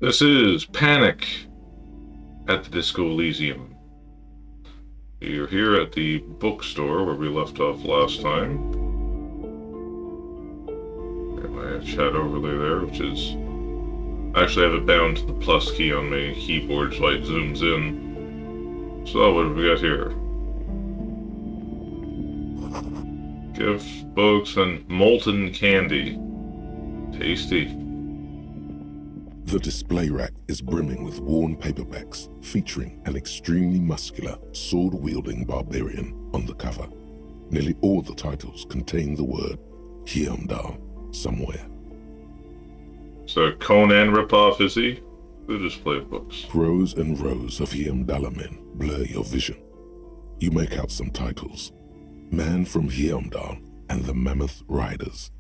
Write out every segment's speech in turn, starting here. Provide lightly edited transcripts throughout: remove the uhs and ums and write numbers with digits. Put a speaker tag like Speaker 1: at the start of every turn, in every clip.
Speaker 1: This is Panic at the Disco Elysium. You're here at the bookstore where we left off last time. Got my chat overlay there, which is... I actually have it bound to the plus key on my keyboard so it zooms in. So what have we got here? Gifts, books, and molten candy. Tasty.
Speaker 2: The display rack is brimming with worn paperbacks featuring an extremely muscular, sword-wielding barbarian on the cover. Nearly all the titles contain the word Heimdall somewhere.
Speaker 1: So Conan ripoff, is he? The display books.
Speaker 2: Rows and rows of Heimdall men blur your vision. You make out some titles. Man from Heimdall and the Mammoth Riders.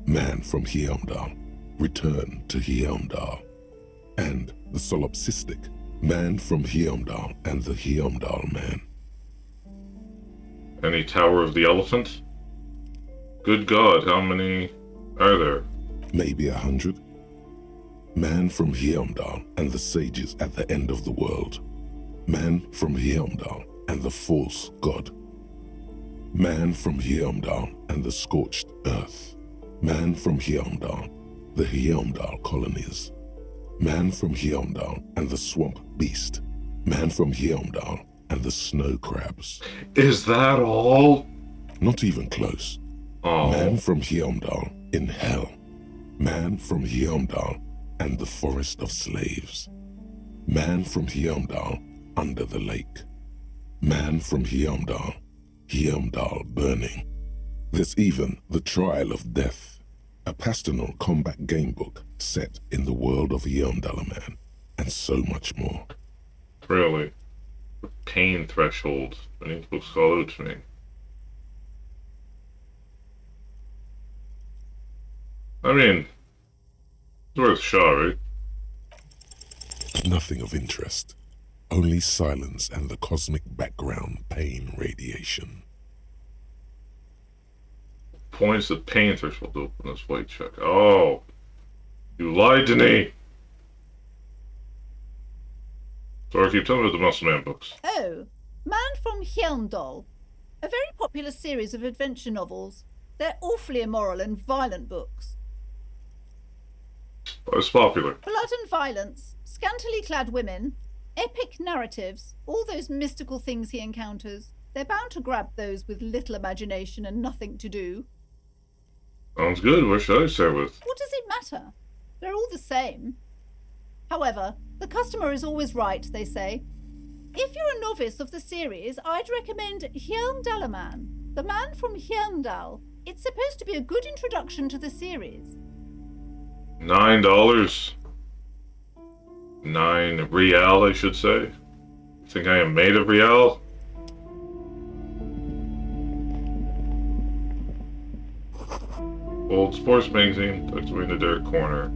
Speaker 2: Man from Heimdall, Return to Heimdall. And the solipsistic Man from Heimdall and the Heimdall Man.
Speaker 1: Any Tower of the Elephant? Good God, how many are there?
Speaker 2: Maybe 100. Man from Heimdall and the sages at the end of the world. Man from Heimdall and the false god. Man from Heimdall and the scorched earth. Man from Heimdall, the Heimdall colonies. Man from Heimdall and the swamp beast. Man from Heimdall and the snow crabs.
Speaker 1: Is that all?
Speaker 2: Not even close.
Speaker 1: Oh.
Speaker 2: Man from Heimdall in hell. Man from Heimdall and the forest of slaves. Man from Heimdall under the lake. Man from Heimdall, Heimdall burning. There's even the Trial of Death, a pastoral combat game book set in the world of Heimdall Man, and so much more.
Speaker 1: Really? The pain threshold. I need books call out to me. I mean, it's worth a shot, right?
Speaker 2: Nothing of interest. Only silence and the cosmic background pain radiation.
Speaker 1: Points the pain threshold to open this white check. Oh, you lied to me. Sorry, keep telling me about the Muscle Man books.
Speaker 3: Oh, Man from Heimdall. A very popular series of adventure novels. They're awfully immoral and violent books.
Speaker 1: But it's popular.
Speaker 3: Blood and violence, scantily clad women, epic narratives, all those mystical things he encounters. They're bound to grab those with little imagination and nothing to do.
Speaker 1: Sounds good. What should I start with?
Speaker 3: What does it matter? They're all the same. However, the customer is always right, they say. If you're a novice of the series, I'd recommend Heimdall Man, the Man from Heimdall. It's supposed to be a good introduction to the series.
Speaker 1: $9. 9 real, I should say. Think I am made of real? Old sports magazine tucked away in the dark corner.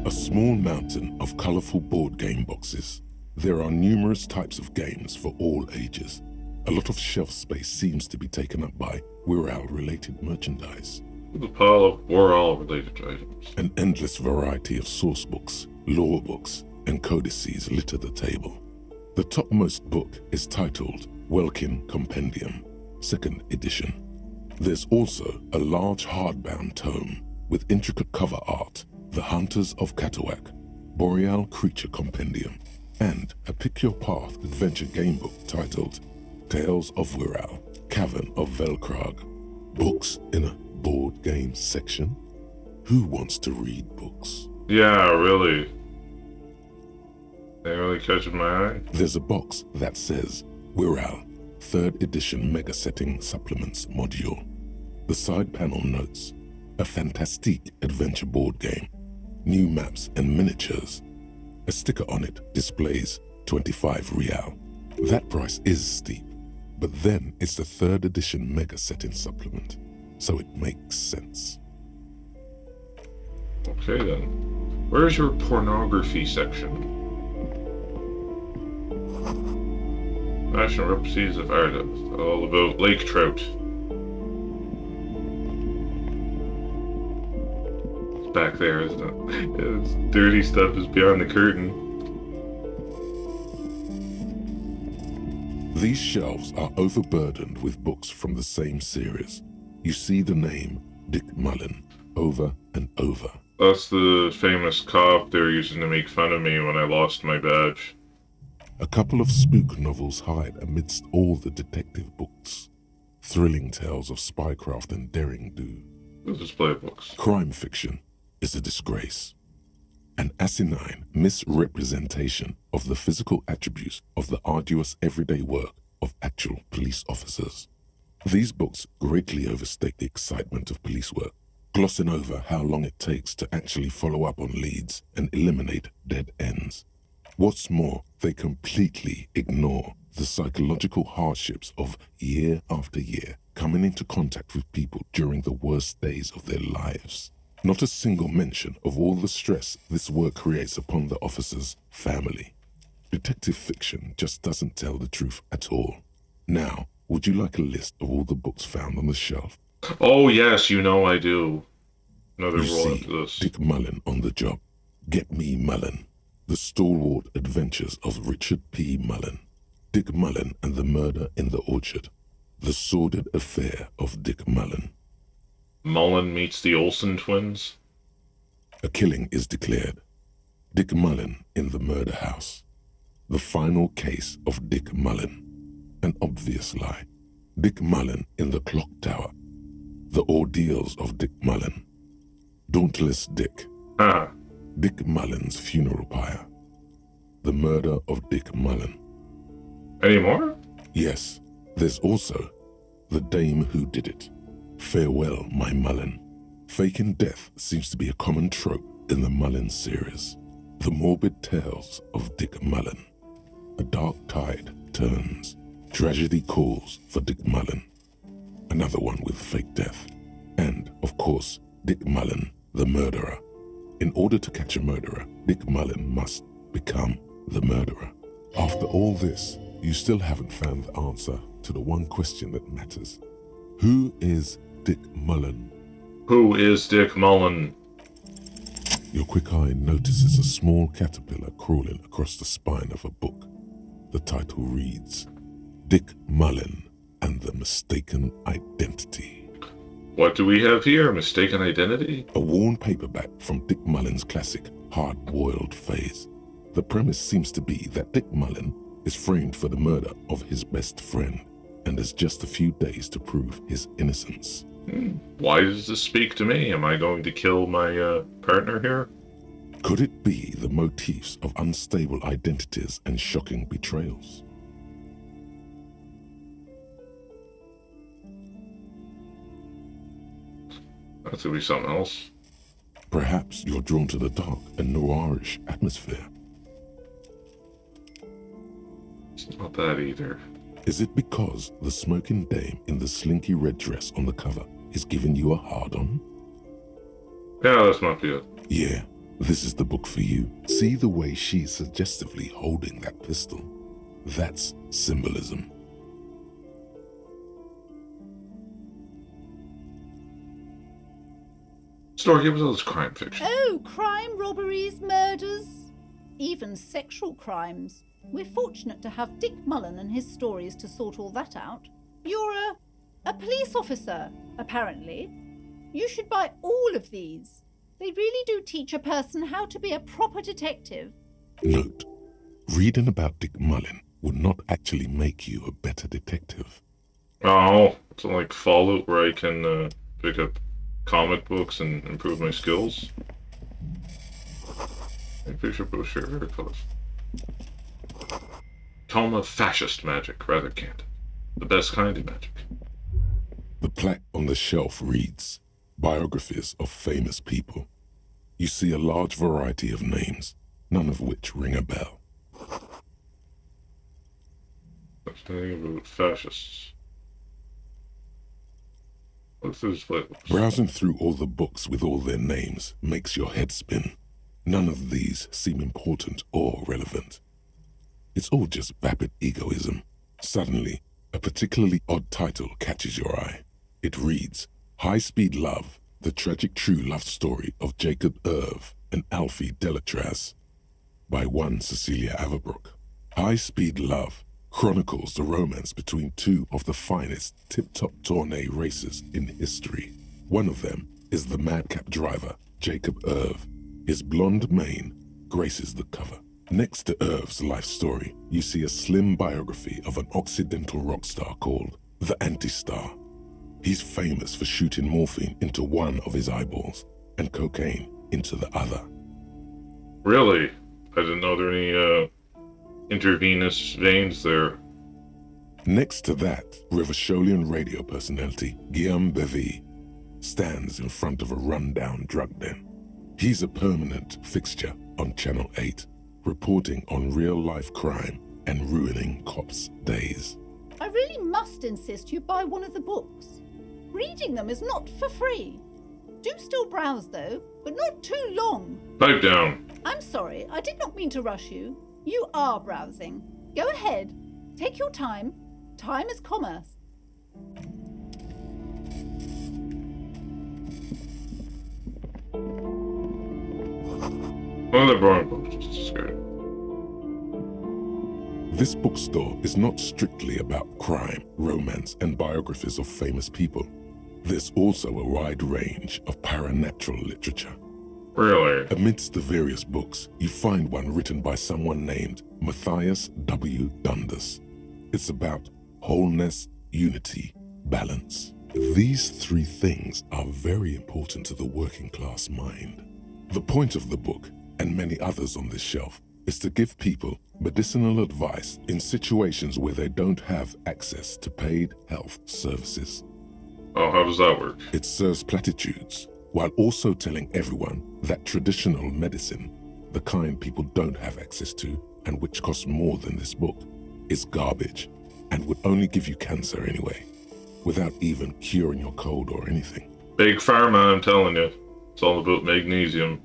Speaker 2: A small mountain of colorful board game boxes. There are numerous types of games for all ages. A lot of shelf space seems to be taken up by Wirral-related merchandise.
Speaker 1: With a pile of Wirral-related items.
Speaker 2: An endless variety of source books, lore books, and codices litter the table. The topmost book is titled Welkin Compendium, 2nd edition. There's also a large hardbound tome with intricate cover art, The Hunters of Katawak, Boreal Creature Compendium, and a Pick Your Path adventure game book titled Tales of Wirral, Cavern of Velkrag. Books in a board game section? Who wants to read books?
Speaker 1: Yeah, really. They really catching my eye.
Speaker 2: There's a box that says Wirral, 3rd edition mega setting supplements module. The side panel notes a fantastique adventure board game, new maps and miniatures. A sticker on it displays 25 real. That price is steep, but then it's the 3rd edition mega setting supplement, so it makes sense.
Speaker 1: Okay then. Where's your pornography section? Fashion recipes of artists, all about lake trout. back there, isn't it? It's dirty stuff is beyond the curtain.
Speaker 2: These shelves are overburdened with books from the same series. You see the name Dick Mullen over and over.
Speaker 1: That's the famous cop they were using to make fun of me when I lost my badge.
Speaker 2: A couple of spook novels hide amidst all the detective books. Thrilling tales of spycraft and daring do.
Speaker 1: The display books.
Speaker 2: Crime fiction is a disgrace. An asinine misrepresentation of the physical attributes of the arduous everyday work of actual police officers. These books greatly overstate the excitement of police work, glossing over how long it takes to actually follow up on leads and eliminate dead ends. What's more, they completely ignore the psychological hardships of year after year coming into contact with people during the worst days of their lives. Not a single mention of all the stress this work creates upon the officer's family. Detective fiction just doesn't tell the truth at all. Now, would you like a list of all the books found on the shelf?
Speaker 1: Oh yes, you know I do. Another
Speaker 2: You
Speaker 1: roll
Speaker 2: see
Speaker 1: into this.
Speaker 2: Dick Mullen on the job. Get Me Mullen. The Stalwart Adventures of Richard P. Mullen. Dick Mullen and the Murder in the Orchard. The Sordid Affair of Dick Mullen.
Speaker 1: Mullen meets the Olsen twins.
Speaker 2: A killing is declared. Dick Mullen in the murder house. The final case of Dick Mullen. An obvious lie. Dick Mullen in the clock tower. The ordeals of Dick Mullen. Dauntless Dick.
Speaker 1: Ah,
Speaker 2: Dick Mullen's funeral pyre. The murder of Dick Mullen.
Speaker 1: any more?
Speaker 2: Yes, there's also The Dame Who Did It. Farewell, My Mullen. Faking death seems to be a common trope in the Mullen series. The morbid tales of Dick Mullen. A dark tide turns. Tragedy calls for Dick Mullen. Another one with fake death. And, of course, Dick Mullen, the murderer. In order to catch a murderer, Dick Mullen must become the murderer. After all this, you still haven't found the answer to the one question that matters. Who is Dick Mullen?
Speaker 1: Who is Dick Mullen?
Speaker 2: Your quick eye notices a small caterpillar crawling across the spine of a book. The title reads, Dick Mullen and the Mistaken Identity.
Speaker 1: What do we have here? Mistaken identity?
Speaker 2: A worn paperback from Dick Mullen's classic hard-boiled phase. The premise seems to be that Dick Mullen is framed for the murder of his best friend and has just a few days to prove his innocence.
Speaker 1: Why does this speak to me? Am I going to kill my partner here?
Speaker 2: Could it be the motifs of unstable identities and shocking betrayals?
Speaker 1: That could be something else.
Speaker 2: Perhaps you're drawn to the dark and noirish atmosphere.
Speaker 1: It's not that either.
Speaker 2: Is it because the smoking dame in the slinky red dress on the cover is giving you a hard-on?
Speaker 1: Yeah, that's not it.
Speaker 2: Yeah, this is the book for you. See the way she's suggestively holding that pistol? That's symbolism.
Speaker 1: Store, give us all this crime fiction.
Speaker 3: Oh, crime, robberies, murders, even sexual crimes. We're fortunate to have Dick Mullen and his stories to sort all that out. You're a police officer, apparently. You should buy all of these. They really do teach a person how to be a proper detective.
Speaker 2: Note, reading about Dick Mullen would not actually make you a better detective.
Speaker 1: Oh, it's like Fallout where I can pick up comic books and improve my skills. Picture brochure, very close. Tome of fascist magic, rather candid. The best kind of magic.
Speaker 2: The plaque on the shelf reads, Biographies of Famous People. You see a large variety of names, none of which ring a bell.
Speaker 1: What's the thing about fascists? What's this place?
Speaker 2: Browsing through all the books with all their names makes your head spin. None of these seem important or relevant. It's all just vapid egoism. Suddenly, a particularly odd title catches your eye. It reads, High-Speed Love, The Tragic True Love Story of Jacob Irv and Alfie Delatraz by one Cecilia Averbrook. High-Speed Love chronicles the romance between two of the finest tip-top tourney racers in history. One of them is the madcap driver, Jacob Irv. His blonde mane graces the cover. Next to Irv's life story, you see a slim biography of an Occidental rock star called the Anti-Star. He's famous for shooting morphine into one of his eyeballs and cocaine into the other.
Speaker 1: Really? I didn't know there were any intravenous veins there.
Speaker 2: Next to that, Rivasholian radio personality Guillaume Bevy stands in front of a rundown drug den. He's a permanent fixture on Channel 8, reporting on real-life crime and ruining cops' days.
Speaker 3: I really must insist you buy one of the books. Reading them is not for free. Do still browse, though, but not too long.
Speaker 1: Pipe down.
Speaker 3: I'm sorry, I did not mean to rush you. You are browsing. Go ahead. Take your time. Time is commerce.
Speaker 1: One of the boring books, just scared.
Speaker 2: This bookstore is not strictly about crime, romance, and biographies of famous people. There's also a wide range of paranatural literature.
Speaker 1: Really?
Speaker 2: Amidst the various books, you find one written by someone named Matthias W. Dundas. It's about wholeness, unity, balance. These three things are very important to the working class mind. The point of the book, and many others on this shelf, is to give people medicinal advice in situations where they don't have access to paid health services.
Speaker 1: Oh, how does that work?
Speaker 2: It serves platitudes, while also telling everyone that traditional medicine, the kind people don't have access to and which costs more than this book, is garbage and would only give you cancer anyway, without even curing your cold or anything.
Speaker 1: Big pharma, I'm telling you. It's all about magnesium.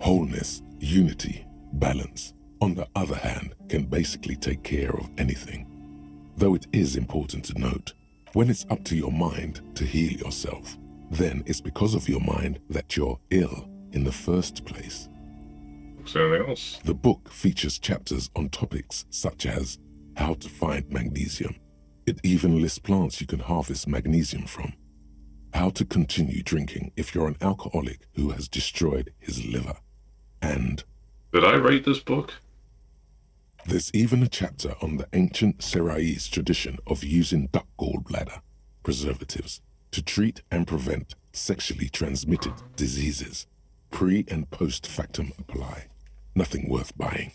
Speaker 2: Wholeness, unity, balance, on the other hand, can basically take care of anything. Though it is important to note, when it's up to your mind to heal yourself, then it's because of your mind that you're ill in the first place.
Speaker 1: Is there anything else?
Speaker 2: The book features chapters on topics such as how to find magnesium. It even lists plants you can harvest magnesium from. How to continue drinking if you're an alcoholic who has destroyed his liver. And
Speaker 1: Did I write this book?
Speaker 2: there's even a chapter on the ancient Seraïs tradition of using duck gallbladder preservatives to treat and prevent sexually transmitted diseases. Pre and post factum apply. Nothing worth buying.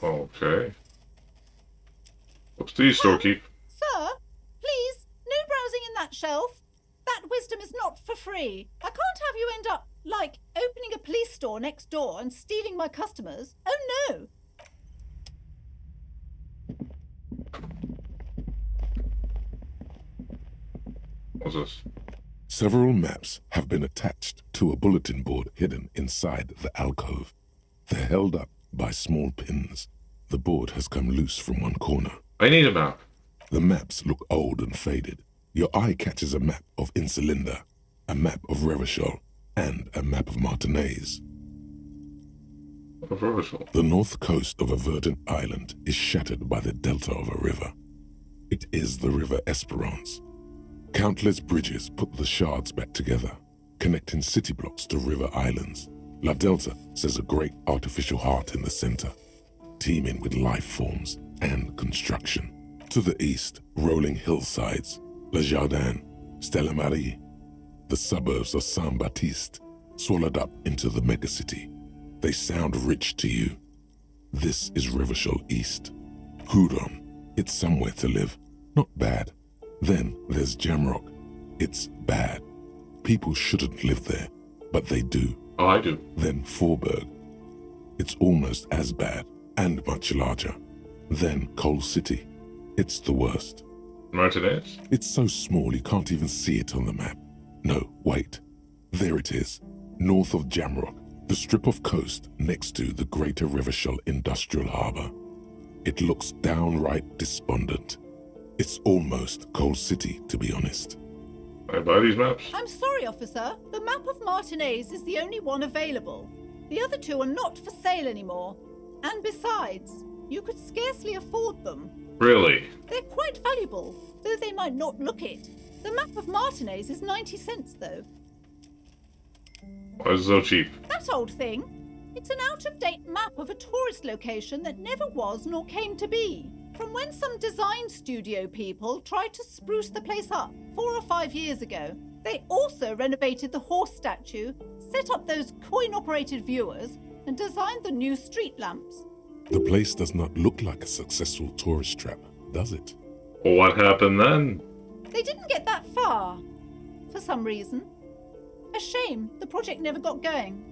Speaker 1: Okay. What's these, storekeep?
Speaker 3: Sir, please, no browsing in that shelf. That wisdom is not for free. I can't have you end up, like, opening a police store next door and stealing my customers. Oh, no.
Speaker 1: What's this?
Speaker 2: Several maps have been attached to a bulletin board hidden inside the alcove. They're held up by small pins. The board has come loose from one corner.
Speaker 1: I need a map.
Speaker 2: The maps look old and faded. Your eye catches a map of Insulinda, a map of Revachol, and a map of Martinez.
Speaker 1: Of Revachol.
Speaker 2: The north coast of a verdant island is shattered by the delta of a river. It is the River Esperance. Countless bridges put the shards back together, connecting city blocks to river islands. La Delta says a great artificial heart in the center, teeming with life forms and construction. To the east, rolling hillsides, Le Jardin, Stella Marie, the suburbs of Saint-Baptiste, swallowed up into the megacity. They sound rich to you. This is Revachol East. Hudon, it's somewhere to live, not bad. Then there's Jamrock. It's bad. People shouldn't live there, but they do.
Speaker 1: Oh, I do.
Speaker 2: Then Forburg. It's almost as bad and much larger. Then Coal City. It's the worst.
Speaker 1: Martinez?
Speaker 2: It's so small you can't even see it on the map. No, wait. There it is. North of Jamrock, the strip of coast next to the Greater Revachol Industrial Harbour. It looks downright despondent. It's almost Coal City, to be honest.
Speaker 1: I buy these maps?
Speaker 3: I'm sorry, officer. The map of Martinez is the only one available. The other two are not for sale anymore. And besides, you could scarcely afford them.
Speaker 1: Really?
Speaker 3: They're quite valuable, though they might not look it. The map of Martinez is 90 cents, though.
Speaker 1: Why is it so cheap?
Speaker 3: That old thing? It's an out-of-date map of a tourist location that never was nor came to be. From when some design studio people tried to spruce the place up 4 or 5 years ago. They also renovated the horse statue, set up those coin-operated viewers, and designed the new street lamps.
Speaker 2: The place does not look like a successful tourist trap, does it?
Speaker 1: Well, what happened then?
Speaker 3: They didn't get that far, for some reason. A shame the project never got going.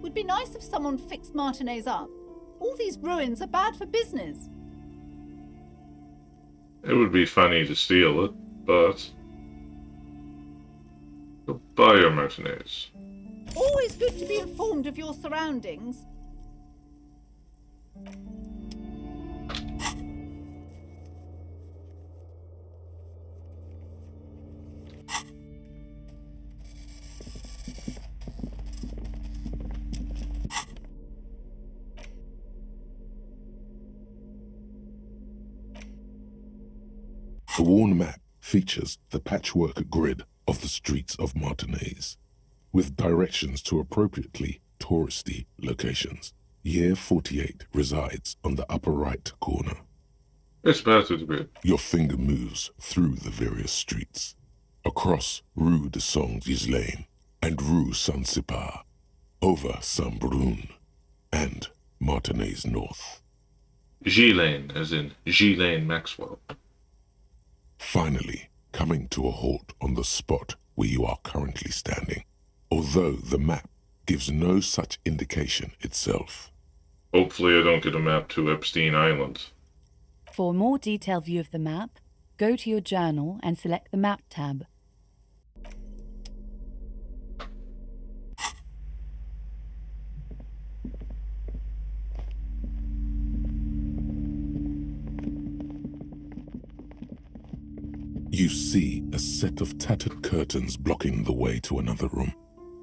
Speaker 3: Would be nice if someone fixed Martinez up. All these ruins are bad for business.
Speaker 1: It would be funny to steal it, but... Goodbye, your Martinez.
Speaker 3: Always good to be informed of your surroundings.
Speaker 2: The worn map features the patchwork grid of the streets of Martinez, with directions to appropriately touristy locations. Year 48 resides on the upper right corner.
Speaker 1: It's bad to the grid.
Speaker 2: Your finger moves through the various streets, across Rue de Saint-Ghislain and Rue Saint-Sipar, over Saint-Brun and Martinez North.
Speaker 1: Ghislaine, as in Ghislaine Maxwell.
Speaker 2: Finally, coming to a halt on the spot where you are currently standing, although the map gives no such indication itself.
Speaker 1: Hopefully I don't get a map to Epstein Island.
Speaker 4: For a more detailed view of the map, go to your journal and select the Map tab.
Speaker 2: You see a set of tattered curtains blocking the way to another room.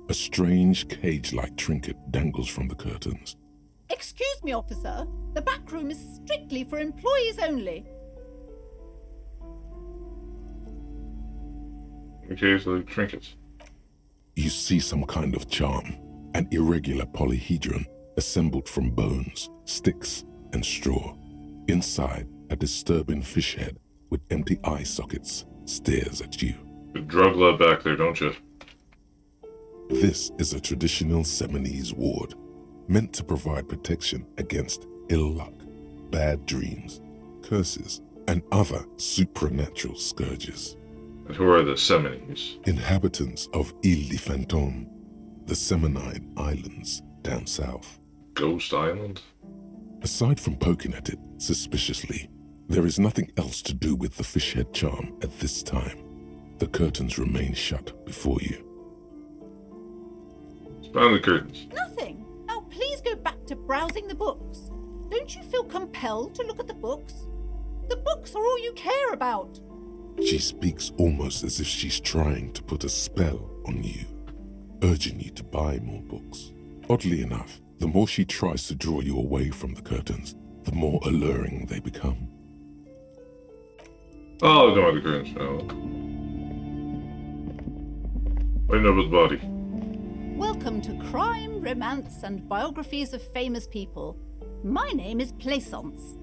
Speaker 2: A strange cage-like trinket dangles from the curtains.
Speaker 3: Excuse me, officer. The back room is strictly for employees only.
Speaker 1: Okay, so the trinkets.
Speaker 2: You see some kind of charm, an irregular polyhedron assembled from bones, sticks, and straw. Inside, a disturbing fish head with empty eye sockets stares at you.
Speaker 1: Good drug lab back there, don't you?
Speaker 2: This is a traditional Seminese ward, meant to provide protection against ill luck, bad dreams, curses, and other supernatural scourges.
Speaker 1: And who are the Seminese?
Speaker 2: Inhabitants of Ile de Fantôme, the Seminine Islands down south.
Speaker 1: Ghost Island?
Speaker 2: Aside from poking at it suspiciously, there is nothing else to do with the fish head charm at this time. The curtains remain shut before you.
Speaker 1: Behind the curtains.
Speaker 3: Nothing. Now please go back to browsing the books. Don't you feel compelled to look at the books? The books are all you care about.
Speaker 2: She speaks almost as if she's trying to put a spell on you, urging you to buy more books. Oddly enough, the more she tries to draw you away from the curtains, the more alluring they become.
Speaker 1: Oh, no, the curtains. No. Right now with the body.
Speaker 3: Welcome to Crime, Romance, and Biographies of Famous People. My name is Plaisance.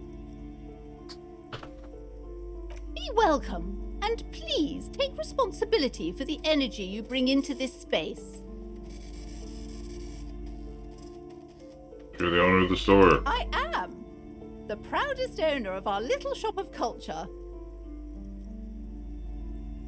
Speaker 3: Be welcome, and please take responsibility for the energy you bring into this space.
Speaker 1: You're the owner of the store.
Speaker 3: I am the proudest owner of our little shop of culture.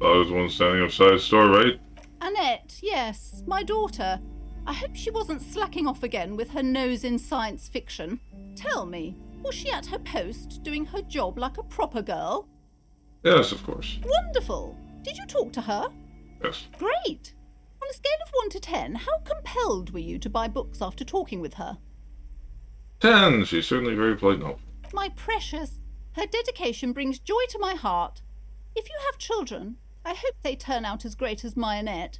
Speaker 1: I was the one standing outside the store, right?
Speaker 3: Annette, yes, my daughter. I hope she wasn't slacking off again with her nose in science fiction. Tell me, was she at her post doing her job like a proper girl?
Speaker 1: Yes, of course.
Speaker 3: Wonderful. Did you talk to her?
Speaker 1: Yes.
Speaker 3: Great. On a scale of 1 to 10, how compelled were you to buy books after talking with her?
Speaker 1: 10. She's certainly very polite now.
Speaker 3: My precious, her dedication brings joy to my heart. If you have children, I hope they turn out as great as Mayonette.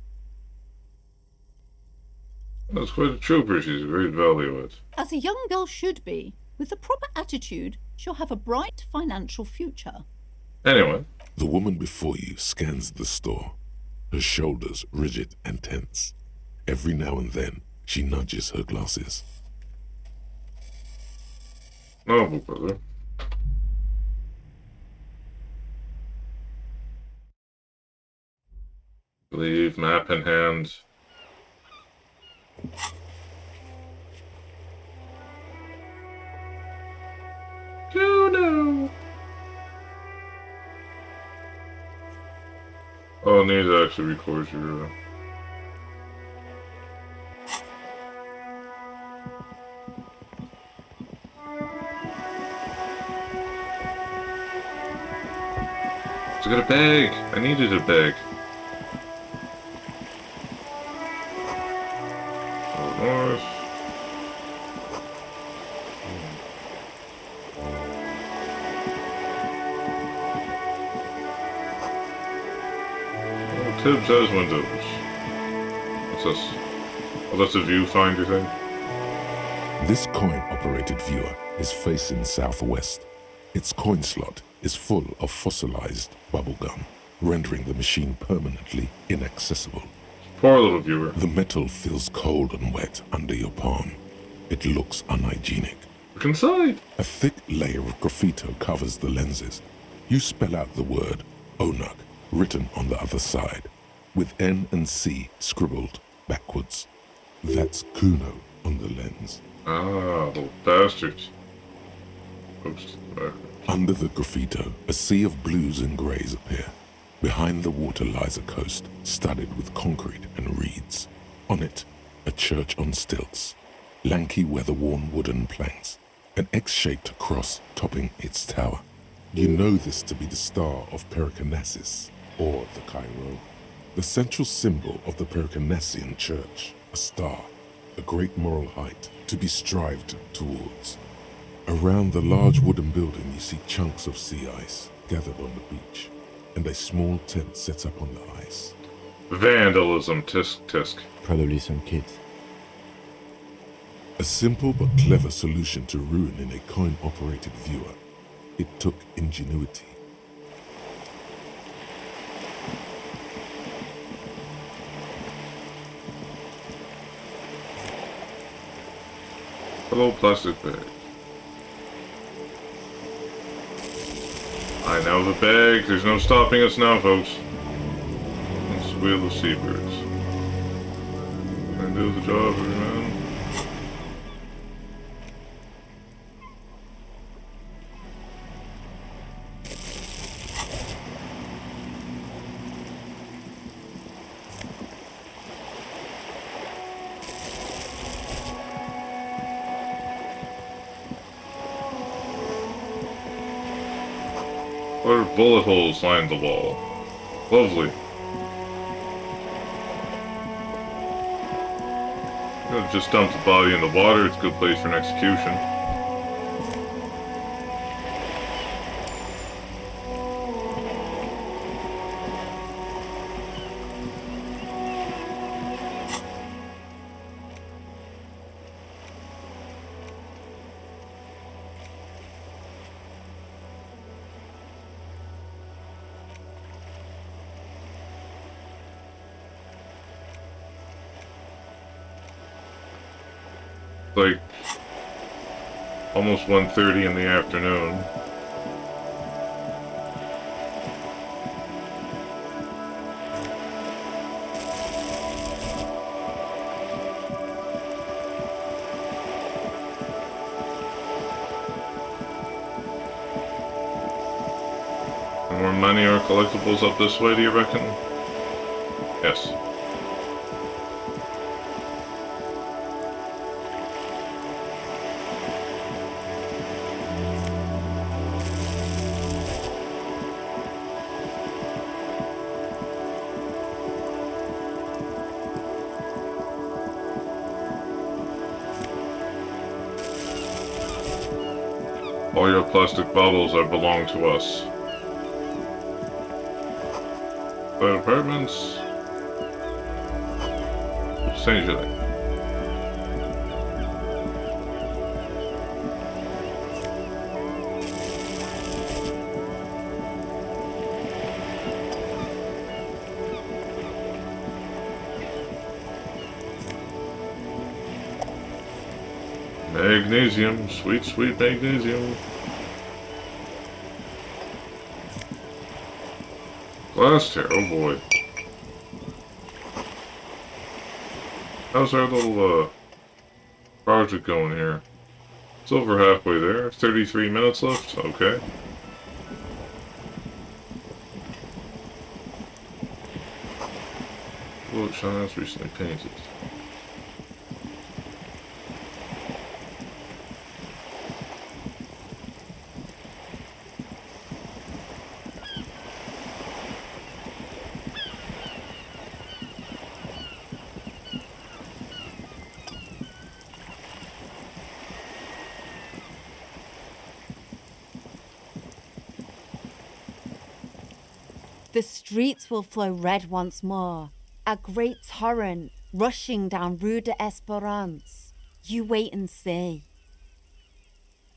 Speaker 1: That's quite a trooper. She's a great value it.
Speaker 3: As a young girl should be. With the proper attitude, she'll have a bright financial future.
Speaker 1: Anyway.
Speaker 2: The woman before you scans the store, her shoulders rigid and tense. Every now and then, she nudges her glasses.
Speaker 1: Noble, brother. Leave, map in hand. Juno! Oh, I need to actually record your... I got a bag! I needed a bag. North. Oh, Tibbs has windows. What's this? Oh, that's a viewfinder thing?
Speaker 2: This coin-operated viewer is facing southwest. Its coin slot is full of fossilized bubblegum, rendering the machine permanently inaccessible.
Speaker 1: Poor little viewer.
Speaker 2: The metal feels cold and wet under your palm. It looks unhygienic.
Speaker 1: Look inside.
Speaker 2: A thick layer of graffito covers the lenses. You spell out the word Onuk written on the other side, with N and C scribbled backwards. That's Kuno on the lens.
Speaker 1: Ah, little bastards. Oops, backwards.
Speaker 2: Under the graffito, a sea of blues and greys appear. Behind the water lies a coast studded with concrete and reeds. On it, a church on stilts, lanky weather-worn wooden planks, an X-shaped cross topping its tower. You know this to be the Star of Pericanasis, or the Cairo, the central symbol of the Pericanassian Church, a star, a great moral height to be strived towards. Around the large wooden building you see chunks of sea ice gathered on the beach, and a small tent set up on the ice.
Speaker 1: Vandalism, tisk tisk.
Speaker 5: Probably some kids.
Speaker 2: A simple but clever solution to ruin in a coin-operated viewer. It took ingenuity.
Speaker 1: Hello, plastic bag. I now have a bag. There's no stopping us now, folks. It's the wheel of seabirds. Can I do the job, man? What are bullet holes lined the wall? Lovely. Just dump the body in the water. It's a good place for an execution. Like almost 1:30 in the afternoon. More money or collectibles up this way, do you reckon? Yes. All your plastic bubbles that belong to us. The apartments. Saint Julie. Magnesium, sweet, sweet magnesium. Glass tear, oh boy. How's our little project going here? It's over halfway there. 33 minutes left? Okay. Look, Shana's recently painted.
Speaker 5: The streets will flow red once more, a great torrent rushing down Rue de Esperance. You wait and see.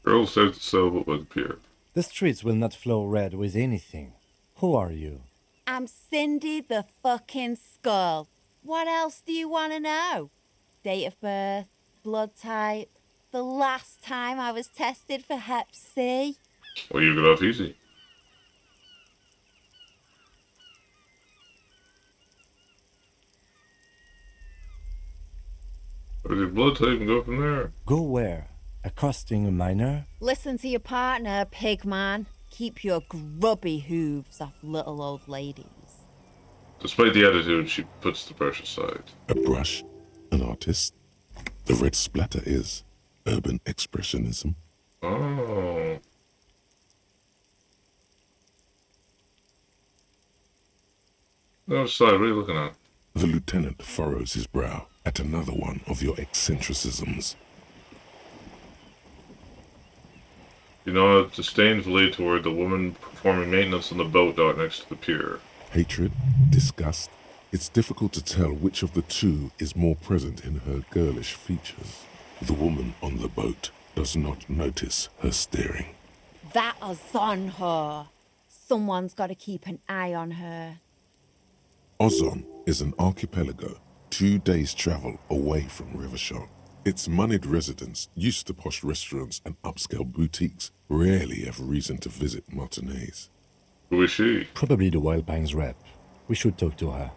Speaker 1: Girl starts to sailboat by the pier.
Speaker 6: The streets will not flow red with anything. Who are you?
Speaker 5: I'm Cindy the fucking Skull. What else do you want to know? Date of birth, blood type, the last time I was tested for Hep C.
Speaker 1: Well, you get off easy. Where's your blood type and go from there?
Speaker 6: Go where? Accosting a minor?
Speaker 5: Listen to your partner, pigman. Keep your grubby hooves off little old ladies.
Speaker 1: Despite the attitude, she puts the brush aside.
Speaker 2: A brush? An artist? The red splatter is urban expressionism.
Speaker 1: Oh. No, side, what are you looking at?
Speaker 2: The lieutenant furrows his brow at another one of your eccentricisms.
Speaker 1: You nod disdainfully toward the woman performing maintenance on the boat dock next to the pier.
Speaker 2: Hatred, disgust. It's difficult to tell which of the two is more present in her girlish features. The woman on the boat does not notice her staring.
Speaker 5: That is on her. Someone's got to keep an eye on her.
Speaker 2: Ozon is an archipelago 2 days' travel away from Rivershock. Its moneyed residents, used to posh restaurants and upscale boutiques, rarely have reason to visit Martinez.
Speaker 1: Who is she?
Speaker 6: Probably the Wild Pines rep. We should talk to her.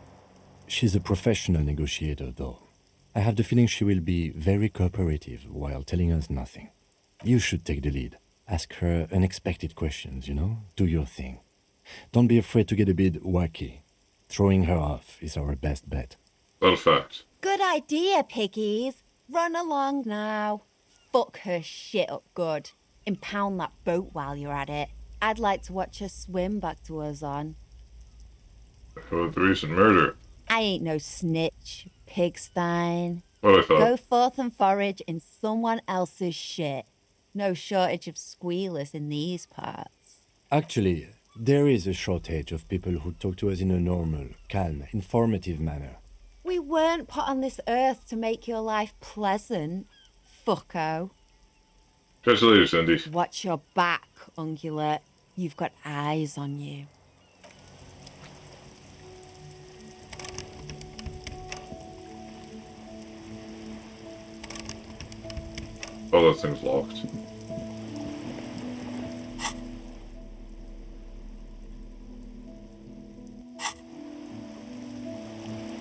Speaker 6: She's a professional negotiator, though. I have the feeling she will be very cooperative while telling us nothing. You should take the lead. Ask her unexpected questions, Do your thing. Don't be afraid to get a bit wacky. Throwing her off is our best bet.
Speaker 1: That a fact.
Speaker 5: Good idea, piggies. Run along now. Fuck her shit up good. Impound that boat while you're at it. I'd like to watch her swim back to Ozon.
Speaker 1: How about the recent murder?
Speaker 5: I ain't no snitch, pigstein.
Speaker 1: What I thought.
Speaker 5: Go forth and forage in someone else's shit. No shortage of squealers in these parts.
Speaker 6: Actually, there is a shortage of people who talk to us in a normal, calm, informative manner.
Speaker 5: We weren't put on this earth to make your life pleasant, fucko.
Speaker 1: Catch you later, Cindy.
Speaker 5: Watch your back, ungulate. You've got eyes on you.
Speaker 1: Oh, that thing's locked.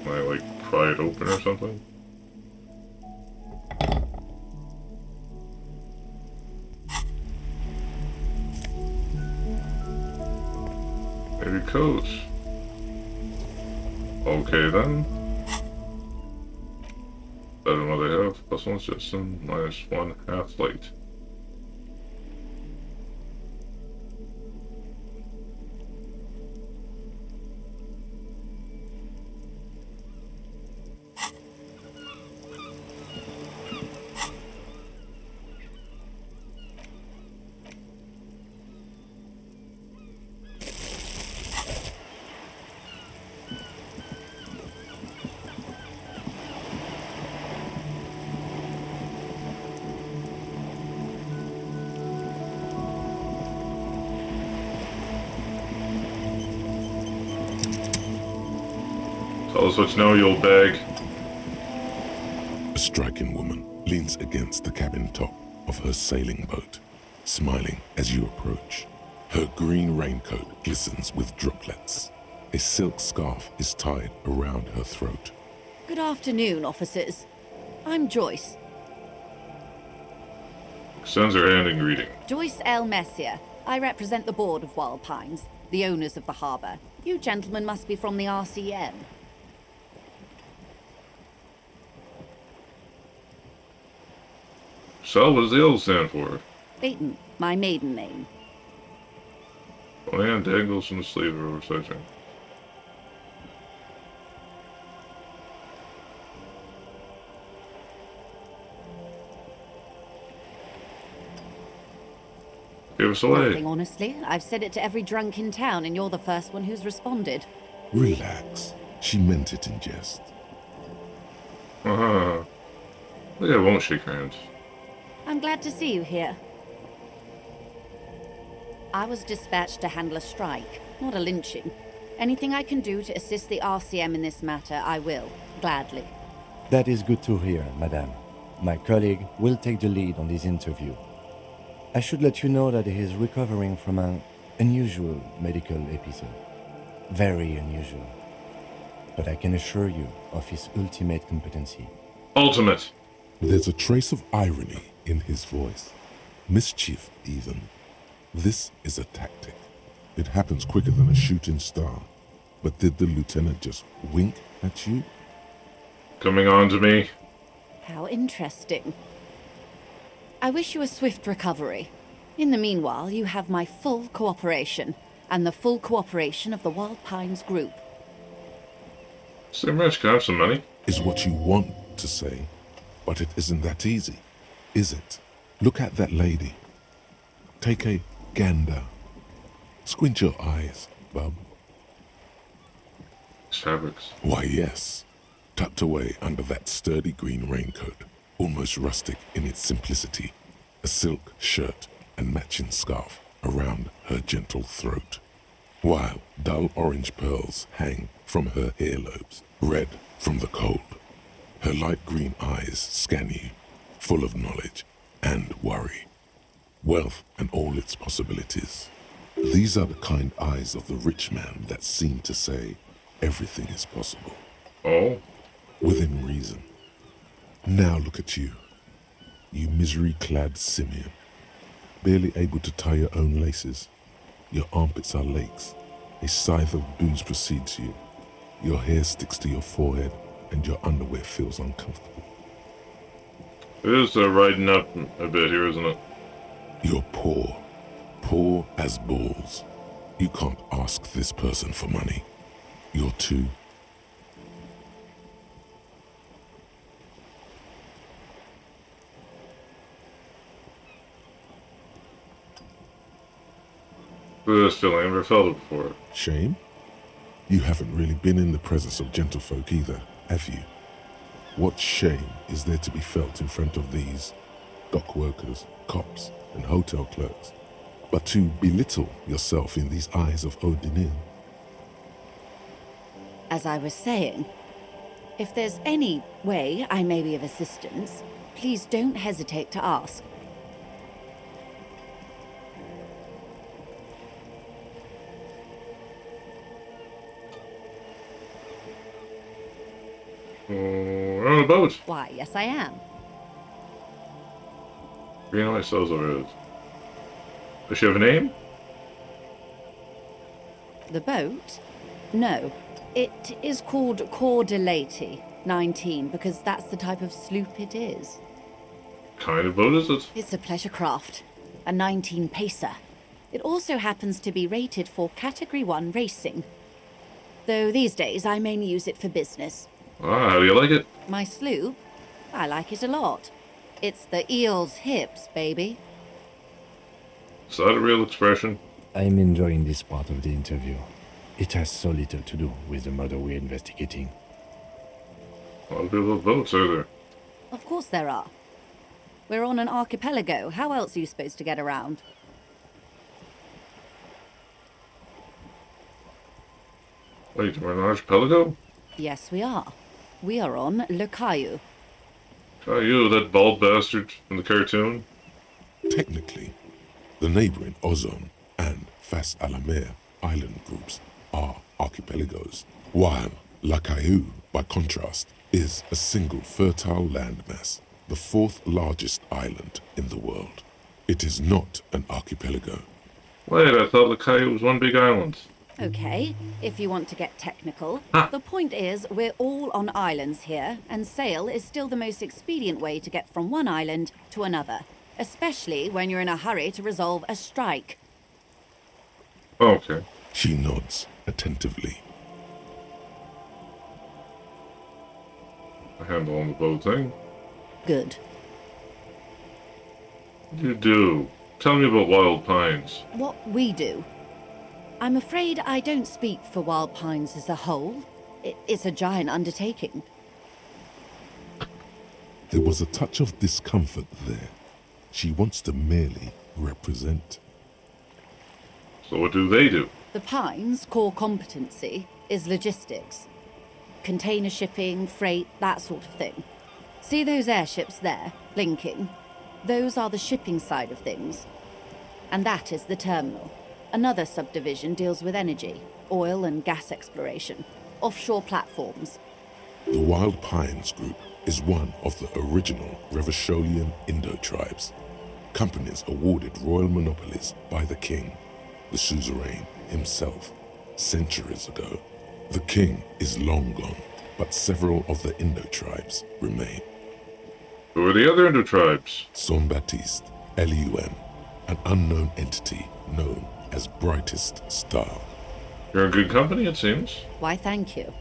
Speaker 1: Can I, pry it open or something? Maybe codes. Okay then. Better than what they have. +1 system, -1 half light. Tell us what you know, you old bag.
Speaker 2: A striking woman leans against the cabin top of her sailing boat, smiling as you approach. Her green raincoat glistens with droplets. A silk scarf is tied around her throat.
Speaker 7: Good afternoon, officers. I'm Joyce.
Speaker 1: Extends her hand in greeting.
Speaker 7: Joyce L. Messier. I represent the board of Wild Pines, the owners of the harbour. You gentlemen must be from the RCM.
Speaker 1: So, what does the L stand for?
Speaker 7: Leighton, my maiden name.
Speaker 1: One hand dangles from the sleeve of her searching. Give us away.
Speaker 7: Nothing, honestly. I've said it to every drunk in town, and you're the first one who's responded.
Speaker 2: Relax. She meant it in jest.
Speaker 1: Yeah, won't shake hands.
Speaker 7: I'm glad to see you here. I was dispatched to handle a strike, not a lynching. Anything I can do to assist the RCM in this matter, I will, gladly.
Speaker 6: That is good to hear, madame. My colleague will take the lead on this interview. I should let you know that he is recovering from an unusual medical episode. Very unusual. But I can assure you of his ultimate competency.
Speaker 1: Ultimate.
Speaker 2: There's a trace of irony in his voice. Mischief, even. This is a tactic. It happens quicker than a shooting star. But did the lieutenant just wink at you?
Speaker 1: Coming on to me.
Speaker 7: How interesting. I wish you a swift recovery. In the meanwhile, you have my full cooperation, and the full cooperation of the Wild Pines group.
Speaker 1: So much, can I have some money?
Speaker 2: Is what you want to say, but it isn't that easy, is it? Look at that lady. Take a gander. Squint your eyes, bub.
Speaker 1: Fabrics.
Speaker 2: Why, yes. Tucked away under that sturdy green raincoat, almost rustic in its simplicity, a silk shirt and matching scarf around her gentle throat, while dull orange pearls hang from her earlobes, red from the cold. Her light green eyes scan you, full of knowledge and worry, wealth and all its possibilities. These are the kind eyes of the rich man that seem to say everything is possible.
Speaker 1: Oh?
Speaker 2: Within reason. Now look at you, you misery-clad simian, barely able to tie your own laces. Your armpits are lakes. A scythe of booze precedes you. Your hair sticks to your forehead, and your underwear feels uncomfortable.
Speaker 1: It is riding up a bit here, isn't it?
Speaker 2: You're poor. Poor as balls. You can't ask this person for money. You're too...
Speaker 1: This feeling, I've never felt it before.
Speaker 2: Shame? You haven't really been in the presence of gentlefolk either, have you? What shame is there to be felt in front of these dock workers, cops, and hotel clerks, but to belittle yourself in these eyes of Odinin?
Speaker 7: As I was saying, if there's any way I may be of assistance, please don't hesitate to ask.
Speaker 1: We're on a boat.
Speaker 7: Why, yes I am.
Speaker 1: Green and white sails over it. Does she have a name?
Speaker 7: The boat? No. It is called Cordelati 19 because that's the type of sloop it is.
Speaker 1: Kind of boat is it?
Speaker 7: It's a pleasure craft, a 19 pacer. It also happens to be rated for Category 1 racing. Though these days I mainly use it for business.
Speaker 1: Ah, how do you like it?
Speaker 7: My sloop? I like it a lot. It's the eel's hips, baby.
Speaker 1: Is that a real expression?
Speaker 6: I'm enjoying this part of the interview. It has so little to do with the murder we're investigating.
Speaker 1: A lot of people have boats, are there?
Speaker 7: Of course there are. We're on an archipelago. How else are you supposed to get around?
Speaker 1: Wait, we're an archipelago?
Speaker 7: Yes, we are. We are on Le Caillou.
Speaker 1: Oh, you, that bald bastard from the cartoon?
Speaker 2: Technically, the neighboring Ozone and Fas Alamer island groups are archipelagos, while La Caillou, by contrast, is a single fertile landmass, the fourth largest island in the world. It is not an archipelago.
Speaker 1: Wait, I thought Lacaille was one big island.
Speaker 7: Okay, if you want to get technical,
Speaker 1: Ah.
Speaker 7: the point is we're all on islands here, and sail is still the most expedient way to get from one island to another, especially when you're in a hurry to resolve a strike.
Speaker 1: Okay.
Speaker 2: She nods attentively.
Speaker 1: I handle on the boat thing.
Speaker 7: Good.
Speaker 1: What do you do? Tell me about Wild Pines.
Speaker 7: What we do. I'm afraid I don't speak for Wild Pines as a whole. It's a giant undertaking.
Speaker 2: There was a touch of discomfort there. She wants to merely represent.
Speaker 1: So what do they do?
Speaker 7: The Pines' core competency is logistics. Container shipping, freight, that sort of thing. See those airships there, blinking? Those are the shipping side of things. And that is the terminal. Another subdivision deals with energy, oil and gas exploration, offshore platforms.
Speaker 2: The Wild Pines Group is one of the original Revacholian Indo-tribes. Companies awarded royal monopolies by the king, the suzerain himself, centuries ago. The king is long gone, but several of the Indo-tribes remain.
Speaker 1: Who are the other Indo tribes?
Speaker 2: Saint-Baptiste, Elysium, an unknown entity known as Brightest Star.
Speaker 1: You're in good company, it seems.
Speaker 7: Why, thank you.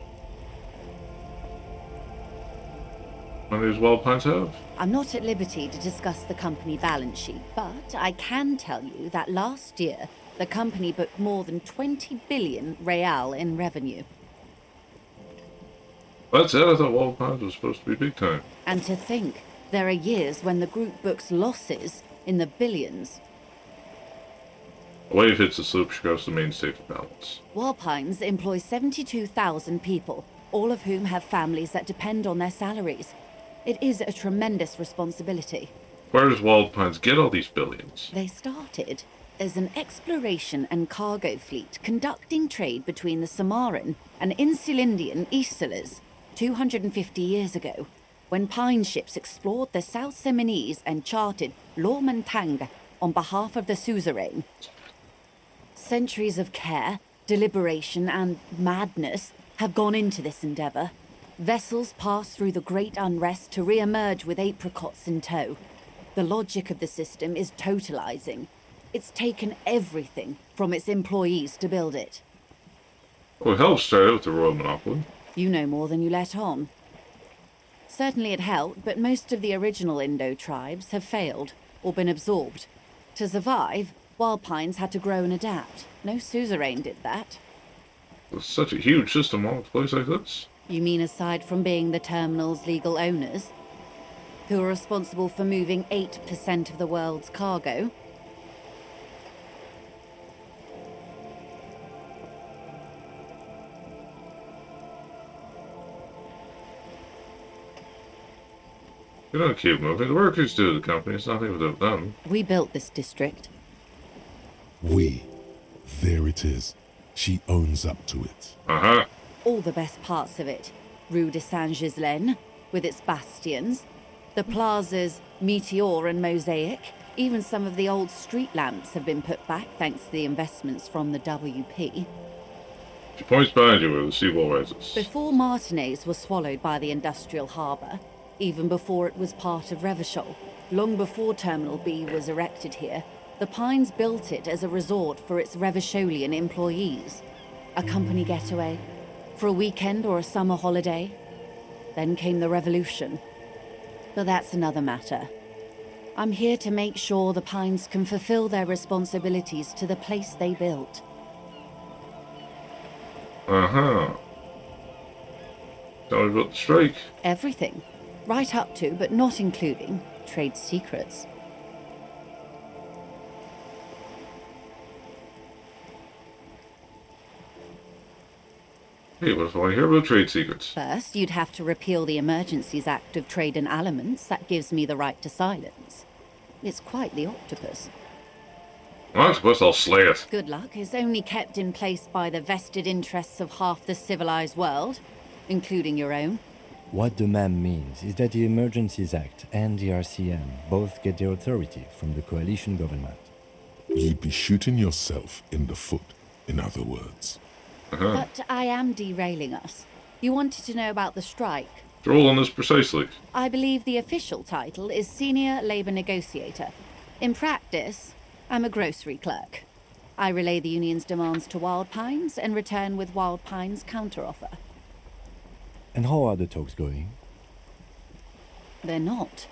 Speaker 1: How many does Wild Pines have?
Speaker 7: I'm not at liberty to discuss the company balance sheet, but I can tell you that last year, the company booked more than 20 billion real in revenue.
Speaker 1: That's it, I thought Wild Pines was supposed to be big time.
Speaker 7: And to think, there are years when the group books losses in the billions.
Speaker 1: A wave hits the slope, she goes to the mainstay for balance.
Speaker 7: Wild Pines employs 72,000 people, all of whom have families that depend on their salaries. It is a tremendous responsibility.
Speaker 1: Where does Wild Pines get all these billions?
Speaker 7: They started as an exploration and cargo fleet conducting trade between the Samaran and Insulindian Isolas 250 years ago, when pine ships explored the South Seminese and charted Lomantang on behalf of the suzerain. Centuries of care, deliberation, and madness have gone into this endeavor. Vessels pass through the great unrest to re-emerge with apricots in tow. The logic of the system is totalizing. It's taken everything from its employees to build it.
Speaker 1: Well, it helps start out with the royal monopoly.
Speaker 7: You know more than you let on. Certainly it helped, but most of the original Indo tribes have failed or been absorbed. To survive, Wild Pines had to grow and adapt. No suzerain did that.
Speaker 1: With such a huge system all in a place like this.
Speaker 7: You mean aside from being the terminal's legal owners, who are responsible for moving 8% of the world's cargo?
Speaker 1: You don't keep moving. The workers do the company. It's nothing without them.
Speaker 7: We built this district.
Speaker 2: We. There it is. She owns up to it.
Speaker 1: Uh-huh.
Speaker 7: All the best parts of it. Rue de Saint-Ghislain, with its bastions, the plazas Meteor and Mosaic, even some of the old street lamps have been put back thanks to the investments from the WP.
Speaker 1: She points behind you where the seawall rises.
Speaker 7: Before Martinez was swallowed by the industrial harbour, even before it was part of Revachol, long before Terminal B was erected here, the Pines built it as a resort for its Revacholian employees. A company getaway, for a weekend or a summer holiday. Then came the revolution. But that's another matter. I'm here to make sure the Pines can fulfill their responsibilities to the place they built.
Speaker 1: Uh-huh. Tell me about the strike.
Speaker 7: Everything. Right up to, but not including, trade secrets.
Speaker 1: Hey, what if I hear about trade secrets?
Speaker 7: First, you'd have to repeal the Emergencies Act of Trade in Elements. That gives me the right to silence. It's quite the octopus.
Speaker 1: Octopus, I'll slay it.
Speaker 7: Good luck is only kept in place by the vested interests of half the civilized world, including your own.
Speaker 6: What the ma'am means is that the Emergencies Act and the RCM both get their authority from the coalition government.
Speaker 2: You'd be shooting yourself in the foot, in other words.
Speaker 7: But I am derailing us. You wanted to know about the strike.
Speaker 1: Roll on this precisely.
Speaker 7: I believe the official title is Senior Labor Negotiator. In practice, I'm a grocery clerk. I relay the union's demands to Wild Pines and return with Wild Pines' counteroffer.
Speaker 6: And how are the talks going?
Speaker 7: They're not.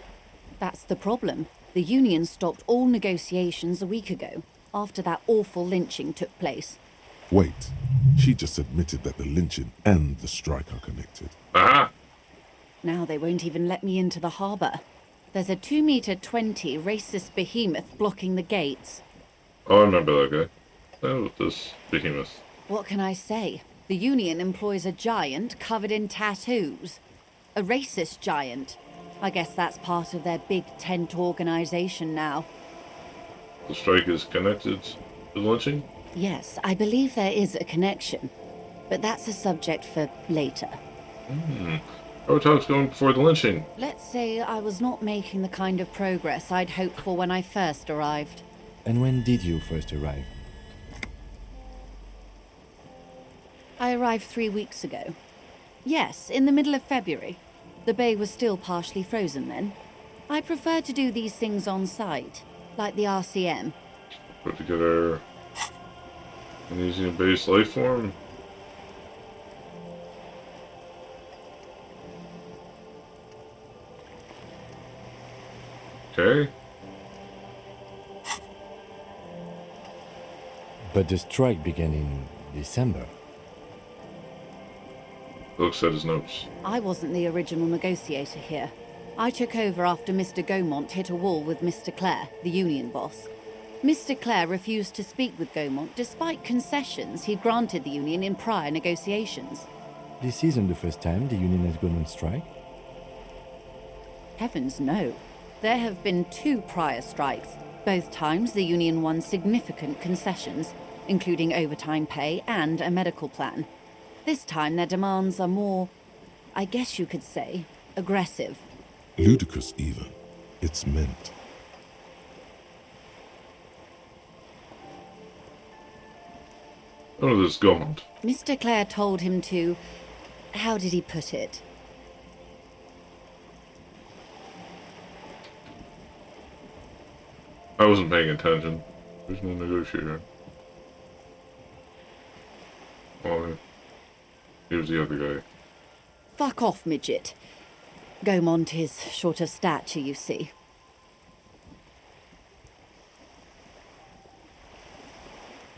Speaker 7: That's the problem. The union stopped all negotiations a week ago, after that awful lynching took place.
Speaker 2: Wait, she just admitted that the lynching and the strike are connected.
Speaker 1: Aha!
Speaker 7: Now they won't even let me into the harbour. There's a 2-meter-20 racist behemoth blocking the gates.
Speaker 1: Oh, I remember that guy. That was this behemoth.
Speaker 7: What can I say? The union employs a giant covered in tattoos. A racist giant. I guess that's part of their big tent organisation now.
Speaker 1: The strike is connected to the lynching?
Speaker 7: Yes, I believe there is a connection. But that's a subject for later.
Speaker 1: How are talks going before the lynching?
Speaker 7: Let's say I was not making the kind of progress I'd hoped for when I first arrived.
Speaker 6: And when did you first arrive?
Speaker 7: I arrived 3 weeks ago. Yes, in the middle of February. The bay was still partially frozen then. I prefer to do these things on site, like the RCM.
Speaker 1: Put together an Elysium-based life form. Okay.
Speaker 6: But the strike began in December.
Speaker 1: Looks at his notes.
Speaker 7: I wasn't the original negotiator here. I took over after Mr. Gaumont hit a wall with Mr. Clare, the union boss. Mr. Clare refused to speak with Gaumont despite concessions he'd granted the union in prior negotiations.
Speaker 6: This isn't the first time the union has gone on strike.
Speaker 7: Heavens no. There have been 2 prior strikes. Both times the union won significant concessions, including overtime pay and a medical plan. This time their demands are more, I guess you could say, aggressive.
Speaker 2: Ludicrous even. It's meant.
Speaker 1: Oh, this Gaumont.
Speaker 7: Mr. Clare told him to... how did he put it?
Speaker 1: I wasn't paying attention. There's no negotiator. Oh, he was the other guy.
Speaker 7: Fuck off, midget. Gaumont is short of stature, you see.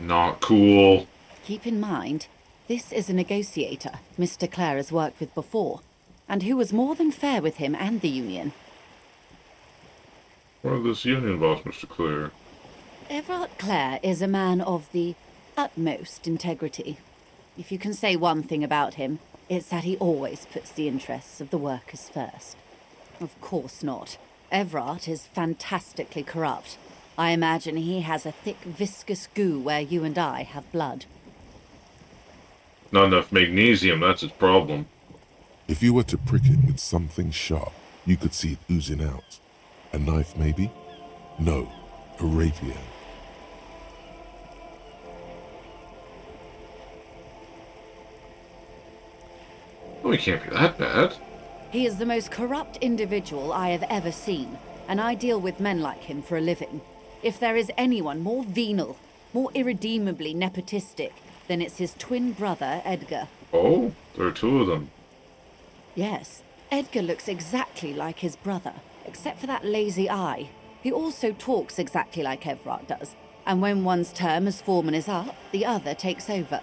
Speaker 1: Not cool.
Speaker 7: Keep in mind, this is a negotiator Mr. Clare has worked with before, and who was more than fair with him and the union.
Speaker 1: Well, this union boss, Mr. Clare.
Speaker 7: Everard Clare is a man of the utmost integrity. If you can say one thing about him, it's that he always puts the interests of the workers first. Of course not. Everard is fantastically corrupt. I imagine he has a thick, viscous goo where you and I have blood.
Speaker 1: Not enough magnesium, that's his problem.
Speaker 2: If you were to prick it with something sharp, you could see it oozing out. A knife, maybe? No, a rapier.
Speaker 1: Oh, he can't be that bad.
Speaker 7: He is the most corrupt individual I have ever seen, and I deal with men like him for a living. If there is anyone more venal, more irredeemably nepotistic, then it's his twin brother, Edgar.
Speaker 1: Oh, there are 2 of them.
Speaker 7: Yes, Edgar looks exactly like his brother, except for that lazy eye. He also talks exactly like Everard does, and when one's term as foreman is up, the other takes over.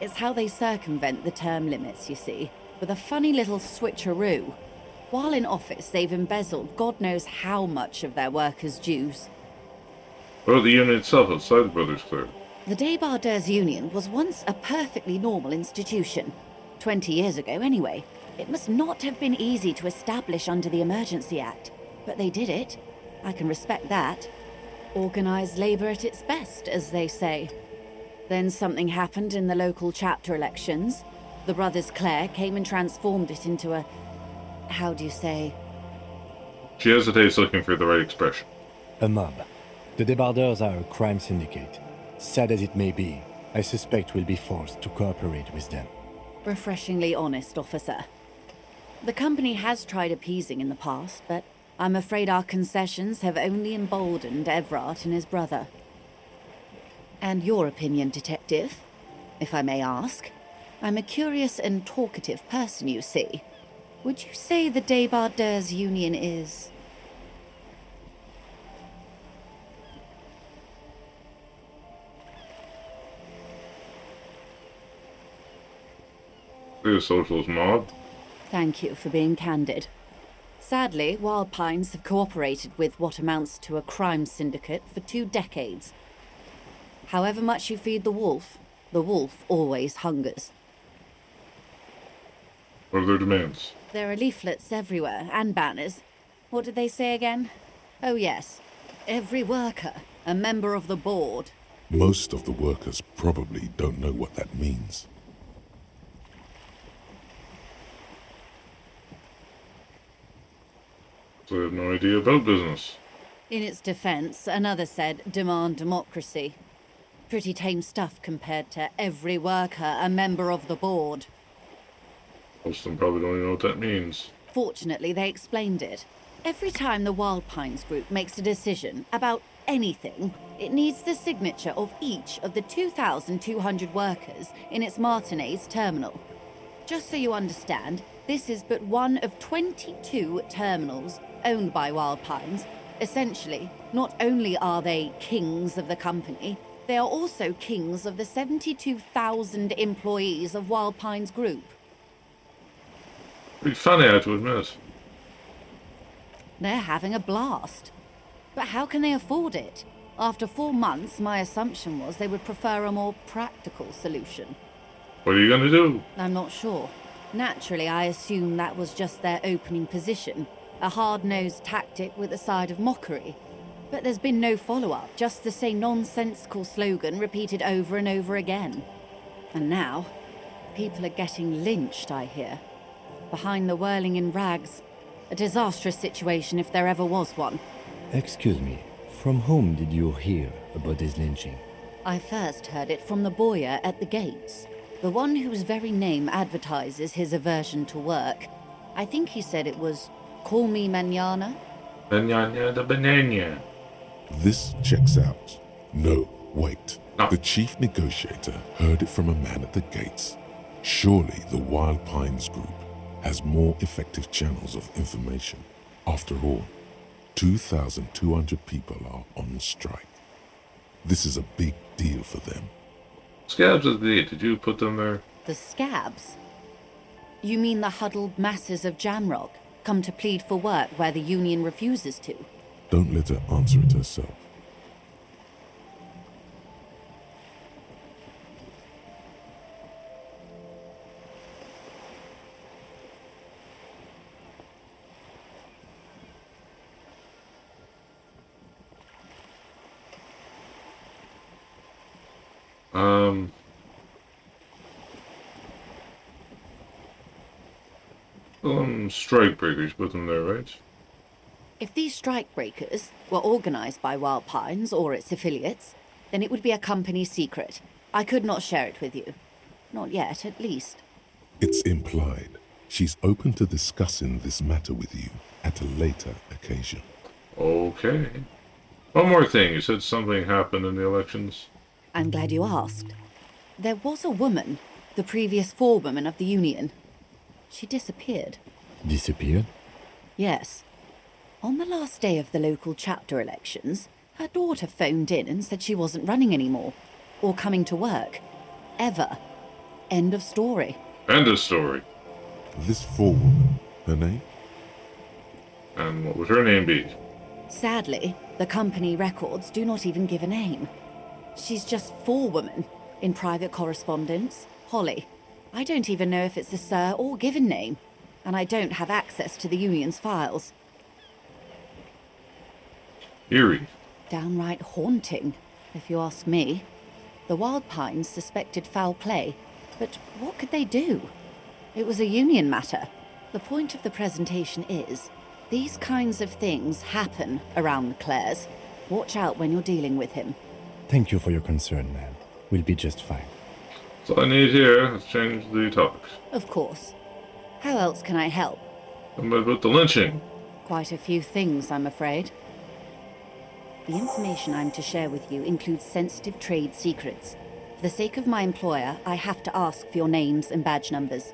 Speaker 7: It's how they circumvent the term limits, you see, with a funny little switcheroo. While in office, they've embezzled God knows how much of their workers' dues.
Speaker 1: What about the union itself outside the Brothers Clare?
Speaker 7: The Débardeurs Union was once a perfectly normal institution. 20 years ago, anyway. It must not have been easy to establish under the Emergency Act, but they did it. I can respect that. Organized labor at its best, as they say. Then something happened in the local chapter elections. The brothers Clare came and transformed it into a... how do you say?
Speaker 1: She hesitates, looking for the right expression.
Speaker 6: A mob. The debardeurs are a crime syndicate. Sad as it may be, I suspect we'll be forced to cooperate with them.
Speaker 7: Refreshingly honest, officer. The company has tried appeasing in the past, but I'm afraid our concessions have only emboldened Everard and his brother. And your opinion, detective, if I may ask? I'm a curious and talkative person, you see. Would you say the Debardeurs Union is...
Speaker 1: The socialist mob?
Speaker 7: Thank you for being candid. Sadly, Wild Pines have cooperated with what amounts to a crime syndicate for 2 decades. However much you feed the wolf always hungers.
Speaker 1: What are their demands?
Speaker 7: There are leaflets everywhere, and banners. What did they say again? Oh yes, every worker, a member of the board.
Speaker 2: Most of the workers probably don't know what that means.
Speaker 1: So they have no idea about business.
Speaker 7: In its defense, another said, demand democracy. Pretty tame stuff compared to every worker, a member of the board.
Speaker 1: Most of them probably don't even know what that means.
Speaker 7: Fortunately, they explained it. Every time the Wild Pines group makes a decision about anything, it needs the signature of each of the 2,200 workers in its Martinez terminal. Just so you understand, this is but one of 22 terminals owned by Wild Pines. Essentially, not only are they kings of the company, they are also kings of the 72,000 employees of Wild Pines Group.
Speaker 1: Pretty funny, I have to admit.
Speaker 7: They're having a blast. But how can they afford it? After 4 months, my assumption was they would prefer a more practical solution.
Speaker 1: What are you gonna do?
Speaker 7: I'm not sure. Naturally, I assume that was just their opening position, a hard-nosed tactic with a side of mockery. But there's been no follow-up, just the same nonsensical slogan repeated over and over again. And now, people are getting lynched, I hear. Behind the whirling in rags. A disastrous situation if there ever was one.
Speaker 6: Excuse me, from whom did you hear about this lynching?
Speaker 7: I first heard it from the bowyer at the gates. The one whose very name advertises his aversion to work. I think he said it was, call me mañana.
Speaker 1: Banana the banana.
Speaker 2: This checks out. No, wait.
Speaker 1: No.
Speaker 2: The chief negotiator heard it from a man at the gates. Surely the Wild Pines Group has more effective channels of information. After all, 2,200 people are on strike. This is a big deal for them.
Speaker 1: Scabs at the gate, did you put them there?
Speaker 7: The scabs? You mean the huddled masses of Jamrock, come to plead for work where the union refuses to?
Speaker 2: Don't let her answer it herself.
Speaker 1: Strikebreakers, put them there, right?
Speaker 7: If these strikebreakers were organized by Wild Pines or its affiliates, then it would be a company secret. I could not share it with you. Not yet, at least.
Speaker 2: It's implied. She's open to discussing this matter with you at a later occasion.
Speaker 1: Okay. One more thing, you said something happened in the elections?
Speaker 7: I'm glad you asked. There was a woman, the previous forewoman of the union. She disappeared.
Speaker 6: Disappeared?
Speaker 7: Yes. On the last day of the local chapter elections, her daughter phoned in and said she wasn't running anymore, or coming to work. Ever. End of story.
Speaker 1: End of story.
Speaker 2: This forewoman, her name?
Speaker 1: And what would her name be?
Speaker 7: Sadly, the company records do not even give a name. She's just forewoman in private correspondence, Holly. I don't even know if it's a sir or given name, and I don't have access to the Union's files.
Speaker 1: Eerie.
Speaker 7: Downright haunting, if you ask me. The Wild Pines suspected foul play, but what could they do? It was a Union matter. The point of the presentation is, these kinds of things happen around the Clares. Watch out when you're dealing with him.
Speaker 6: Thank you for your concern, ma'am. We'll be just fine.
Speaker 1: That's all I need here. Let's change the topic.
Speaker 7: Of course. How else can I help?
Speaker 1: About the lynching.
Speaker 7: Quite a few things, I'm afraid. The information I'm to share with you includes sensitive trade secrets. For the sake of my employer, I have to ask for your names and badge numbers.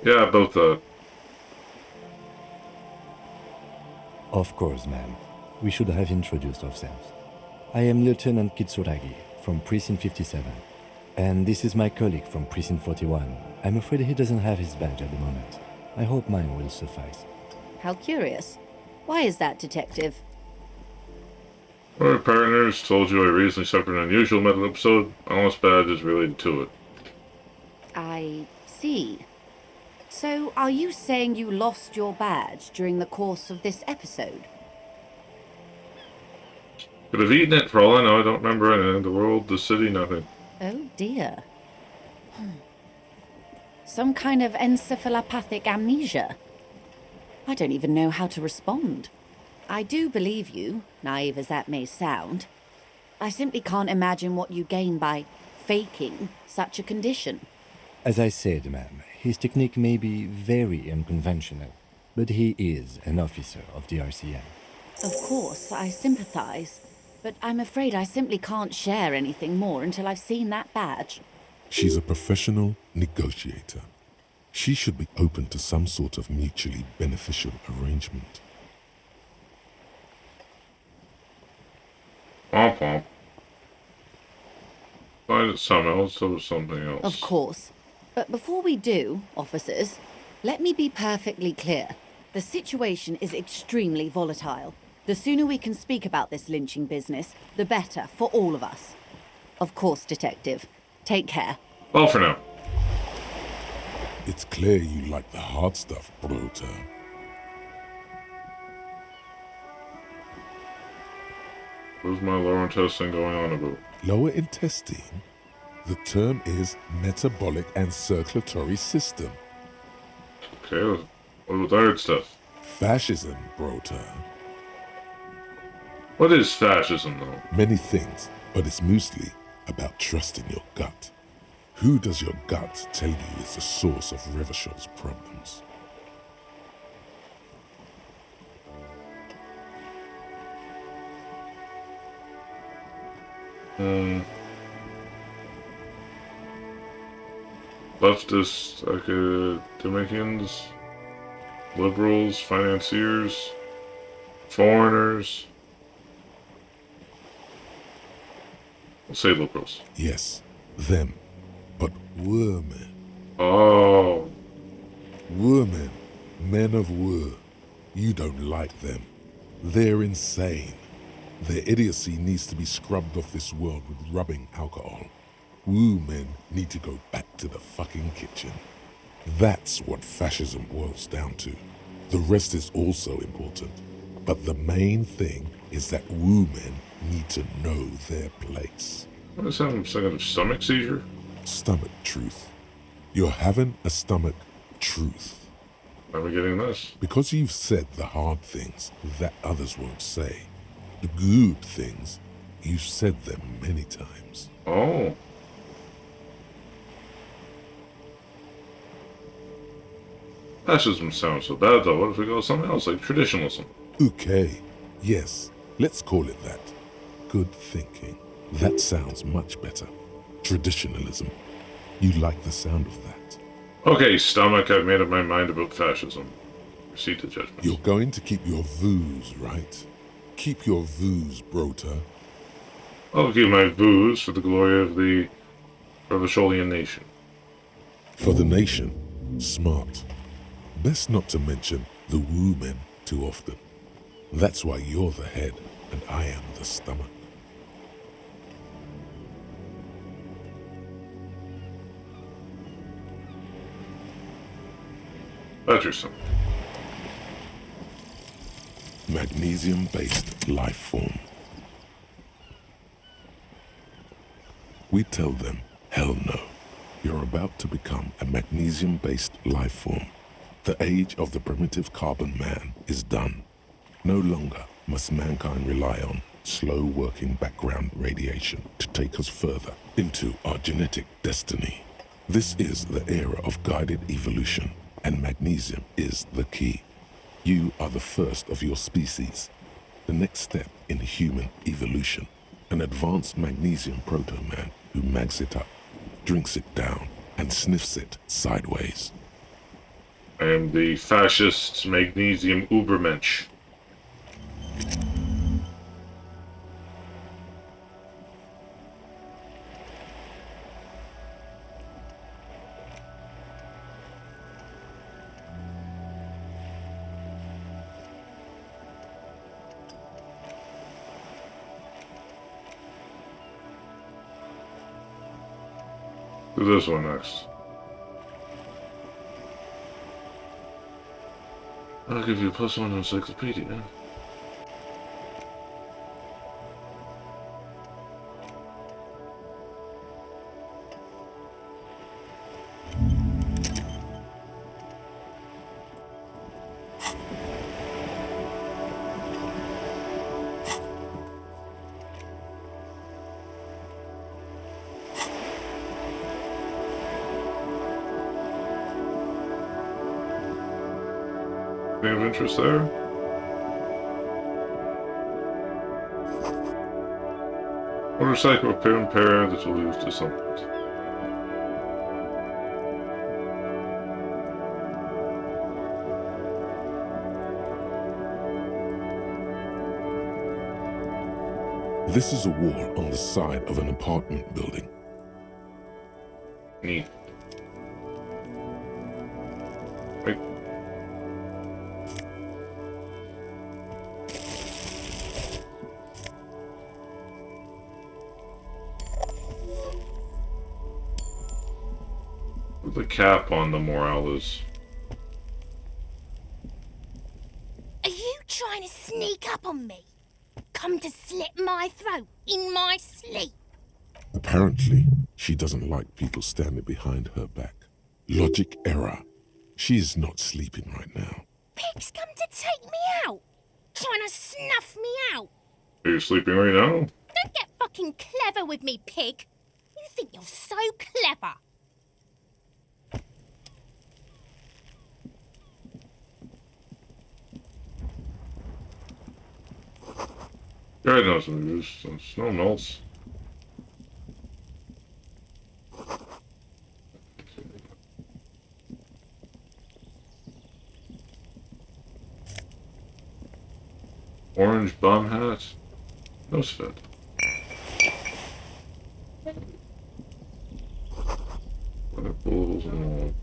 Speaker 1: Yeah, about that.
Speaker 6: Of course, ma'am. We should have introduced ourselves. I am Lieutenant Kitsuragi from Precinct 57. And this is my colleague from Precinct 41. I'm afraid he doesn't have his badge at the moment. I hope mine will suffice.
Speaker 7: How curious. Why is that, Detective?
Speaker 1: Our partners told you I recently suffered an unusual medical episode. My lost badge is related to it.
Speaker 7: I see. So, are you saying you lost your badge during the course of this episode?
Speaker 1: Could have eaten it for all I know. I don't remember anything. The world, the city, nothing.
Speaker 7: Oh dear. Some kind of encephalopathic amnesia. I don't even know how to respond. I do believe you, naive as that may sound. I simply can't imagine what you gain by faking such a condition.
Speaker 6: As I said, ma'am, his technique may be very unconventional, but he is an officer of the RCM.
Speaker 7: Of course, I sympathize, but I'm afraid I simply can't share anything more until I've seen that badge.
Speaker 2: She's a professional negotiator. She should be open to some sort of mutually beneficial arrangement.
Speaker 1: Womp womp. Find it somehow, so something else.
Speaker 7: Of course. But before we do, officers, let me be perfectly clear. The situation is extremely volatile. The sooner we can speak about this lynching business, the better for all of us. Of course, Detective. Take care.
Speaker 1: Well, for now.
Speaker 2: It's clear you like the hard stuff, Brota.
Speaker 1: What's my lower intestine going on about?
Speaker 2: Lower intestine? The term is metabolic and circulatory system.
Speaker 1: Okay, what about the hard stuff?
Speaker 2: Fascism, Brota.
Speaker 1: What is fascism, though?
Speaker 2: Many things, but it's mostly about trusting your gut. Who does your gut tell you is the source of Revachel's problems?
Speaker 1: Leftists, academicians, liberals, financiers, foreigners. We'll say liberals.
Speaker 2: Yes, them. But women.
Speaker 1: Oh.
Speaker 2: Women. Men of war. You don't like them. They're insane. Their idiocy needs to be scrubbed off this world with rubbing alcohol. Woo men need to go back to the fucking kitchen. That's what fascism boils down to. The rest is also important. But the main thing is that woo men need to know their place.
Speaker 1: What is that? I'm thinking of stomach seizure?
Speaker 2: Stomach truth. You're having a stomach truth.
Speaker 1: How are we getting this?
Speaker 2: Because you've said the hard things that others won't say. The good things, you've said them many times.
Speaker 1: Oh. Fascism sounds so bad, though. What if we go something else, like traditionalism?
Speaker 2: Okay, yes, let's call it that. Good thinking. That sounds much better. Traditionalism. You like the sound of that.
Speaker 1: Okay, stomach, I've made up my mind about fascism. Proceed to judgment.
Speaker 2: You're going to keep your views, right? Keep your views, Brota.
Speaker 1: I'll give my views for the glory of the Revacholian nation.
Speaker 2: For the nation, smart. Best not to mention the woo men too often. That's why you're the head and I am the stomach.
Speaker 1: Patterson.
Speaker 2: Magnesium-based life form. We tell them, hell no. You're about to become a magnesium-based life form. The age of the primitive carbon man is done. No longer must mankind rely on slow-working background radiation to take us further into our genetic destiny. This is the era of guided evolution, and magnesium is the key. You are the first of your species. The next step in human evolution. An advanced magnesium proto-man who mags it up, drinks it down, and sniffs it sideways.
Speaker 1: I am the fascist magnesium Ubermensch. Do this one next. I'll give you a +1 encyclopedia. Any of interest there? Motorcycle repair and repair that will lose to something.
Speaker 2: This is a wall on the side of an apartment building.
Speaker 1: Neat. Right. The cap on the morale is.
Speaker 8: Are you trying to sneak up on me? Come to slit my throat in my sleep?
Speaker 2: Apparently, she doesn't like people standing behind her back. Logic error. She is not sleeping right now.
Speaker 8: Pig's come to take me out. Trying to snuff me out.
Speaker 1: Are you sleeping right now?
Speaker 8: Don't get fucking clever with me, pig. You think you're so clever.
Speaker 1: God knows there's snow melts. Orange bum hat. Nose fit. Bulls and all.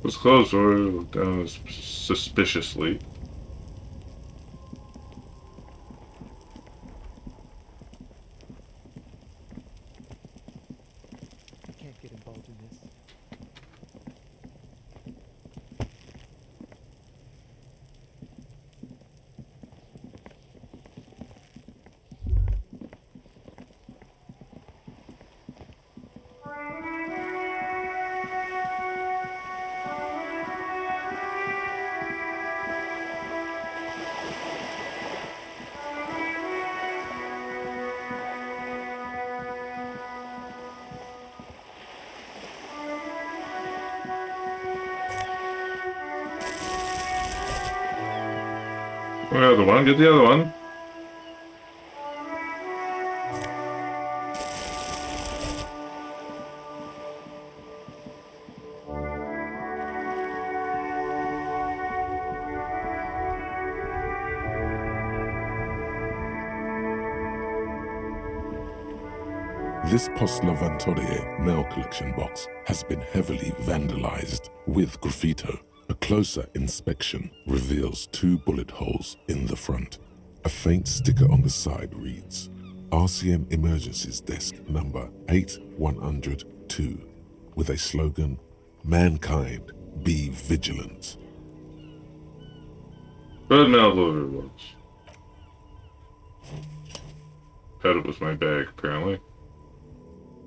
Speaker 1: His clothes were down suspiciously.
Speaker 9: I can't get involved in this.
Speaker 1: Oh, the other one. Get the other one.
Speaker 2: This Post-Levantorie mail collection box has been heavily vandalized with graffito. A closer inspection reveals 2 bullet holes in the front. A faint sticker on the side reads, RCM Emergencies Desk number 8102, with a slogan, Mankind, be vigilant.
Speaker 1: But now loader it was. Had it with my bag, apparently.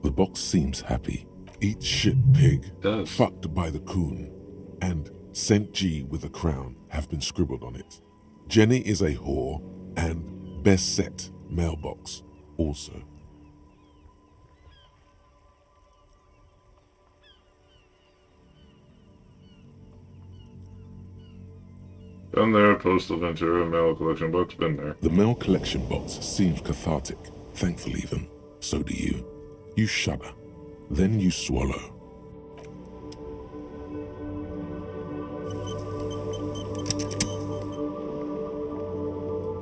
Speaker 2: The box seems happy. Eat shit pig,
Speaker 1: Does.
Speaker 2: fucked by the coon, and St. G with a crown have been scribbled on it. Jenny is a whore, and best set mailbox also.
Speaker 1: Been there, Postal Ventura, mail collection box, been there.
Speaker 2: The mail collection box seems cathartic, thankful even. So do you. You shudder. Then you swallow.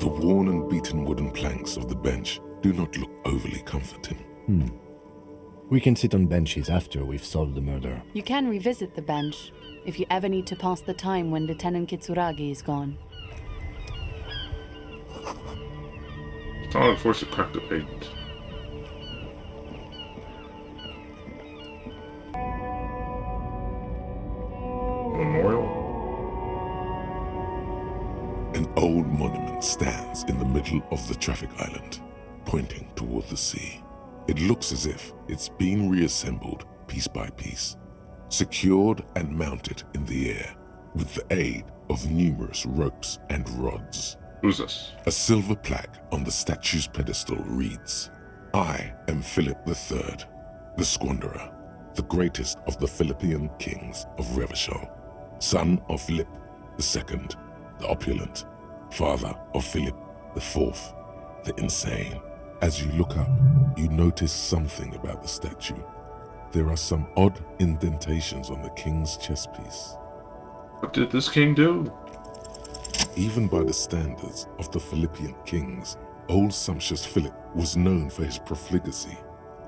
Speaker 2: The worn and beaten wooden planks of the bench do not look overly comforting.
Speaker 6: We can sit on benches after we've solved the murder.
Speaker 4: You can revisit the bench if you ever need to pass the time when Lieutenant Kitsuragi is gone.
Speaker 1: It's not like force to crack the paint. Memorial?
Speaker 2: An old monument stands in the middle of the traffic island, pointing toward the sea. It looks as if it's been reassembled piece by piece, secured and mounted in the air with the aid of numerous ropes and rods.
Speaker 1: Who's this?
Speaker 2: A silver plaque on the statue's pedestal reads, I am Philip III, the Squanderer, the greatest of the Philippian kings of Revachol, son of Philip II, the opulent, father of Philip IV, the insane. As you look up, you notice something about the statue. There are some odd indentations on the king's chest piece.
Speaker 1: What did this king do?
Speaker 2: Even by the standards of the Philippian kings, old sumptuous Philip was known for his profligacy.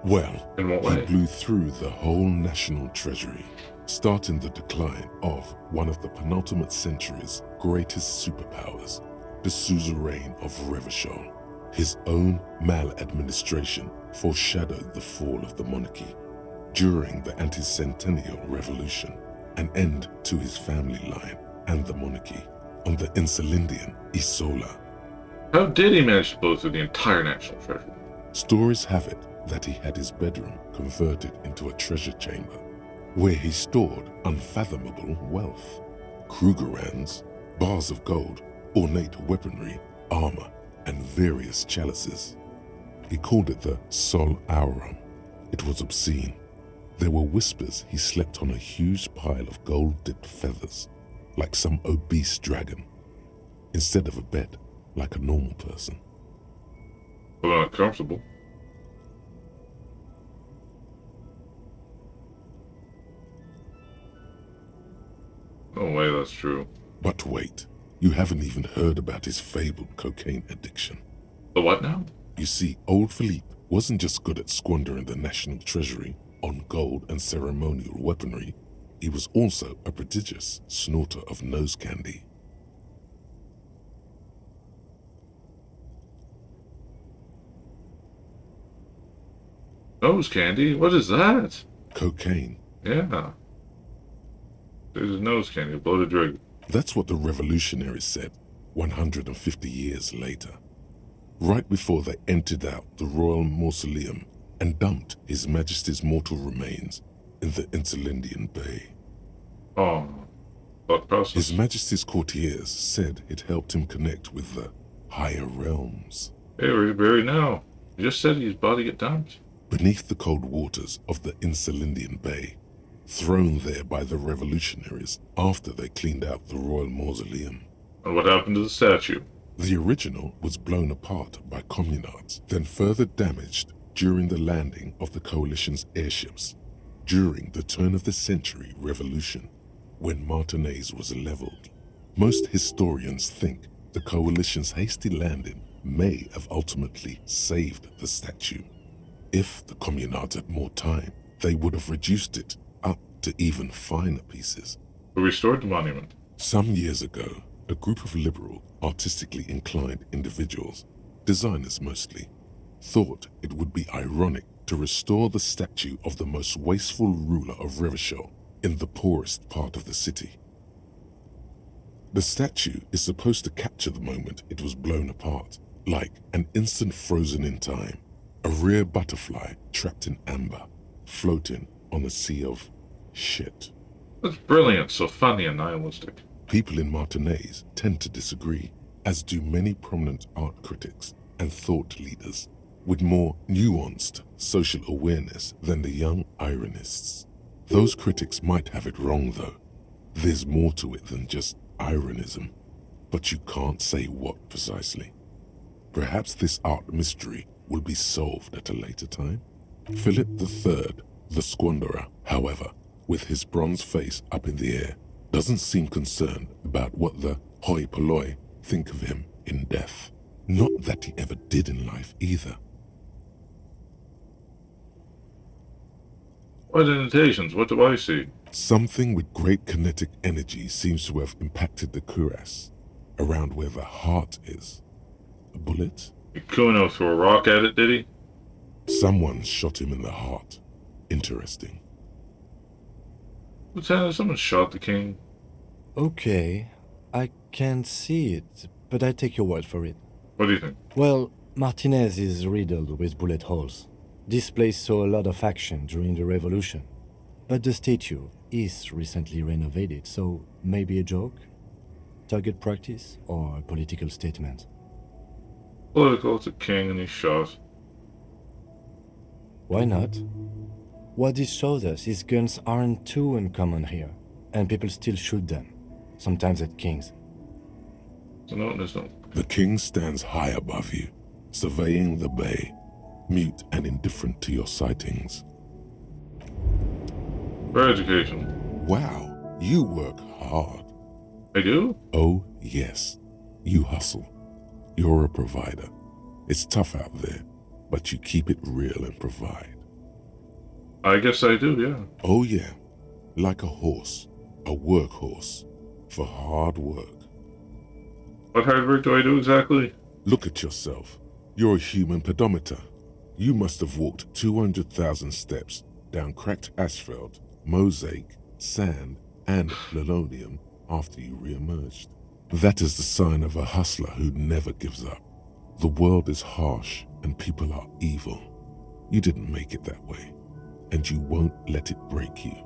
Speaker 2: Well,
Speaker 1: In what
Speaker 2: he
Speaker 1: way?
Speaker 2: blew through the whole national treasury, starting the decline of one of the penultimate century's greatest superpowers, the suzerain of Revachol. His own maladministration foreshadowed the fall of the monarchy. During the anti-centennial revolution, an end to his family line and the monarchy on the Insulindian Isola.
Speaker 1: How did he manage to blow through the entire national treasury?
Speaker 2: Stories have it that he had his bedroom converted into a treasure chamber, where he stored unfathomable wealth. Krugerrands, bars of gold, ornate weaponry, armor, and various chalices. He called it the Sol Aurum. It was obscene. There were whispers he slept on a huge pile of gold-dipped feathers, like some obese dragon, instead of a bed, like a normal person.
Speaker 1: Well, not comfortable. No way that's true.
Speaker 2: But wait, you haven't even heard about his fabled cocaine addiction.
Speaker 1: The what now?
Speaker 2: You see, old Philippe wasn't just good at squandering the national treasury on gold and ceremonial weaponry, he was also a prodigious snorter of nose candy.
Speaker 1: Nose candy? What is that?
Speaker 2: Cocaine.
Speaker 1: Yeah. There's a nose candy, a bloated drug.
Speaker 2: That's what the revolutionaries said 150 years later, right before they emptied out the royal mausoleum and dumped His Majesty's mortal remains in the Insulindian Bay.
Speaker 1: Oh, thought process.
Speaker 2: His Majesty's courtiers said it helped him connect with the higher realms.
Speaker 1: Hey, where you buried now? You just said his body get dumped.
Speaker 2: Beneath the cold waters of the Insulindian Bay, thrown there by the revolutionaries after they cleaned out the royal mausoleum.
Speaker 1: And what happened to the statue?
Speaker 2: The original was blown apart by communards, then further damaged during the landing of the coalition's airships during the turn-of-the-century revolution, when Martinez was leveled. Most historians think the coalition's hasty landing may have ultimately saved the statue. If the communards had more time, they would have reduced it up to even finer pieces.
Speaker 1: Who restored the monument?
Speaker 2: Some years ago, a group of liberal, artistically inclined individuals, designers mostly, thought it would be ironic to restore the statue of the most wasteful ruler of Revachol in the poorest part of the city. The statue is supposed to capture the moment it was blown apart, like an instant frozen in time, a rare butterfly trapped in amber, floating on a sea of shit.
Speaker 1: That's brilliant, so funny and nihilistic.
Speaker 2: People in Martinaise tend to disagree, as do many prominent art critics and thought leaders with more nuanced social awareness than the young ironists. Those critics might have it wrong, though. There's more to it than just ironism, but you can't say what precisely. Perhaps this art mystery will be solved at a later time. Philip III, the squanderer, however, with his bronze face up in the air, doesn't seem concerned about what the hoi polloi think of him in death. Not that he ever did in life either.
Speaker 1: What indentations? What do I see?
Speaker 2: Something with great kinetic energy seems to have impacted the cuirass, around where the heart is. A bullet?
Speaker 1: Kuno threw a rock at it, did he?
Speaker 2: Someone shot him in the heart. Interesting.
Speaker 1: Lieutenant, someone shot the king.
Speaker 6: Okay, I can't see it, but I take your word for it.
Speaker 1: What do you think?
Speaker 6: Well, Martinez is riddled with bullet holes. This place saw a lot of action during the revolution. But the statue is recently renovated, so maybe a joke? Target practice or a political statement?
Speaker 1: Political, it's a king and he's shot.
Speaker 6: Why not? What this shows us is guns aren't too uncommon here, and people still shoot them, sometimes at kings.
Speaker 1: So no, there's no.
Speaker 2: The king stands high above you, surveying the bay, mute and indifferent to your sightings.
Speaker 1: For education.
Speaker 2: Wow, you work hard.
Speaker 1: I do?
Speaker 2: Oh, yes. You hustle. You're a provider. It's tough out there, but you keep it real and provide.
Speaker 1: I guess I do, yeah.
Speaker 2: Oh, yeah. Like a horse, a workhorse, for hard work.
Speaker 1: What hard work do I do exactly?
Speaker 2: Look at yourself. You're a human pedometer. You must have walked 200,000 steps down cracked asphalt, mosaic, sand, and linoleum after you re-emerged. That is the sign of a hustler who never gives up. The world is harsh and people are evil. You didn't make it that way, and you won't let it break you.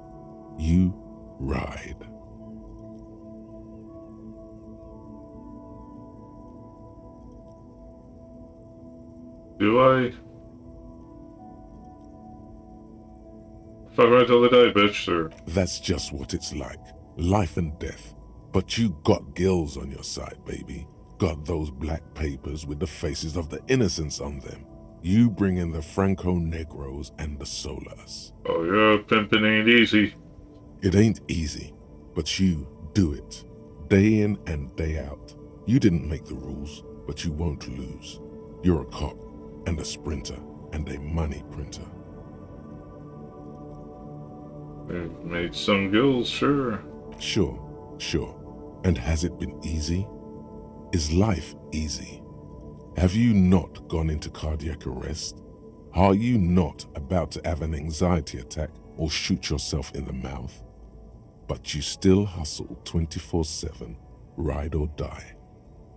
Speaker 2: You ride.
Speaker 1: Do I? Fuck right till I die, bitch, sir.
Speaker 2: That's just what it's like. Life and death. But you got gills on your side, baby. Got those black papers with the faces of the innocents on them. You bring in the Franco-Negros and the Solas.
Speaker 1: Oh yeah, pimping ain't easy.
Speaker 2: It ain't easy, but you do it. Day in and day out. You didn't make the rules, but you won't lose. You're a cop and a sprinter and a money printer.
Speaker 1: I've made some gills, sure.
Speaker 2: Sure. And has it been easy? Is life easy? Have you not gone into cardiac arrest? Are you not about to have an anxiety attack or shoot yourself in the mouth? But you still hustle 24/7, ride or die.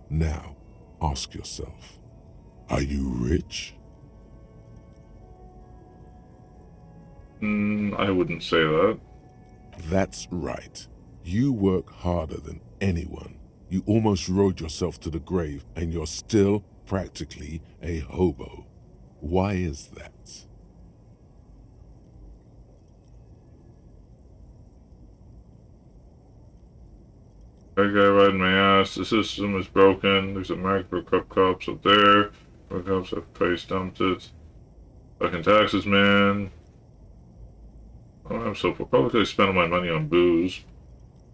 Speaker 2: Now, ask yourself, are you rich?
Speaker 1: I wouldn't say that.
Speaker 2: That's right. You work harder than anyone. You almost rode yourself to the grave and you're still practically a hobo. Why is that?
Speaker 1: That guy riding my ass. The system is broken. There's a mark for cup cops up there. Cup cops have price dumped it. Fucking taxes, man. Oh, I'm so poor. Probably could have spent all my money on booze.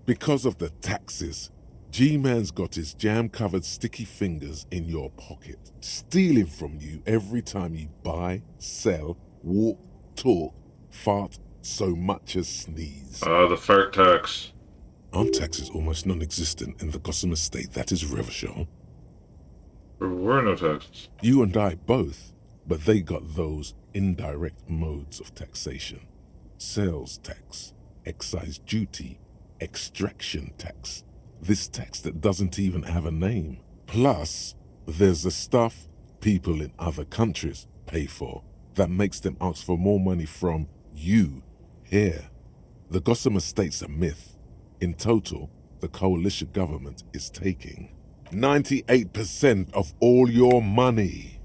Speaker 2: Because of the taxes, G-Man's got his jam-covered sticky fingers in your pocket, stealing from you every time you buy, sell, walk, talk, fart, so much as sneeze.
Speaker 1: The fart tax.
Speaker 2: Aren't taxes almost non-existent in the Gossamer state that is Revachol?
Speaker 1: There were no taxes.
Speaker 2: You and I both, but they got those indirect modes of taxation. Sales tax, excise duty, extraction tax. This tax that doesn't even have a name. Plus, there's the stuff people in other countries pay for that makes them ask for more money from you here. The Gossamer state's a myth. In total, the coalition government is taking 98% of all your money.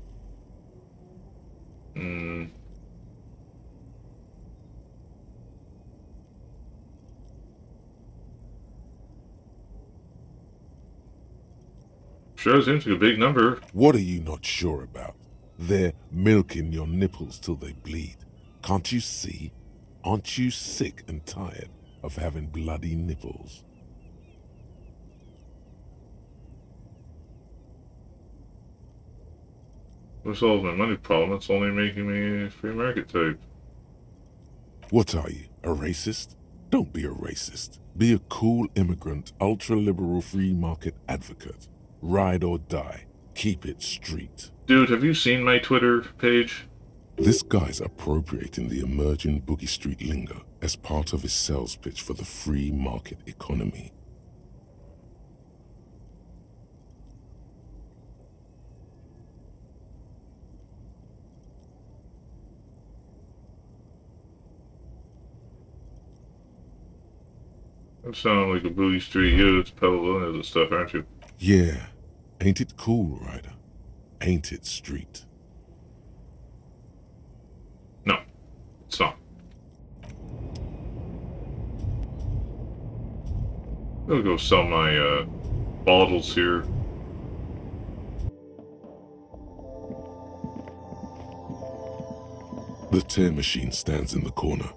Speaker 1: Sure seems like a big number.
Speaker 2: What are you not sure about? They're milking your nipples till they bleed. Can't you see? Aren't you sick and tired of having bloody nipples?
Speaker 1: To solve my money problem, it's only making me a free market type.
Speaker 2: What are you, a racist? Don't be a racist. Be a cool immigrant, ultra-liberal free market advocate. Ride or die. Keep it street.
Speaker 1: Dude, have you seen my Twitter page?
Speaker 2: This guy's appropriating the emerging Boogie Street lingo as part of his sales pitch for the free market economy.
Speaker 1: You sound like a Boogie Street youth peddling into stuff, aren't you?
Speaker 2: Yeah, ain't it cool, Ryder? Ain't it street?
Speaker 1: No, it's not. I'll go sell my bottles here.
Speaker 2: The tear machine stands in the corner.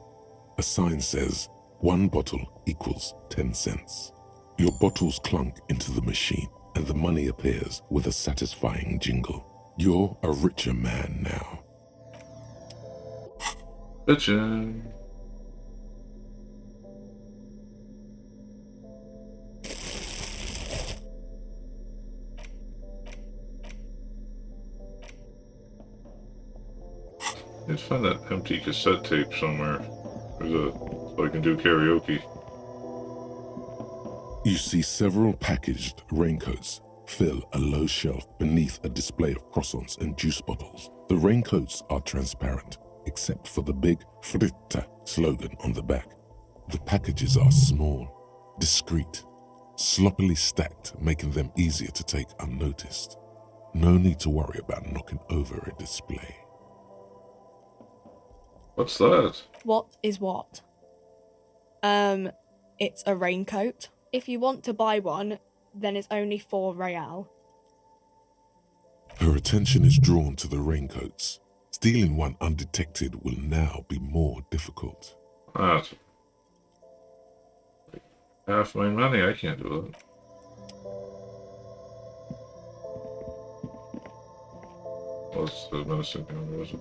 Speaker 2: A sign says, 1 bottle equals 10 cents. Your bottles clunk into the machine, and the money appears with a satisfying jingle. You're a richer man now.
Speaker 1: Bitchin'. Let's find that empty cassette tape somewhere. So I can do karaoke.
Speaker 2: You see several packaged raincoats fill a low shelf beneath a display of croissants and juice bottles. The raincoats are transparent, except for the big Fritta slogan on the back. The packages are small, discreet, sloppily stacked, making them easier to take unnoticed. No need to worry about knocking over a display.
Speaker 1: What's that?
Speaker 10: What is what? It's a raincoat. If you want to buy one, then it's only 4 real.
Speaker 2: Her attention is drawn to the raincoats. Stealing one undetected will now be more difficult.
Speaker 1: That's half my money. I can't do that. What's the medicine counter, is it?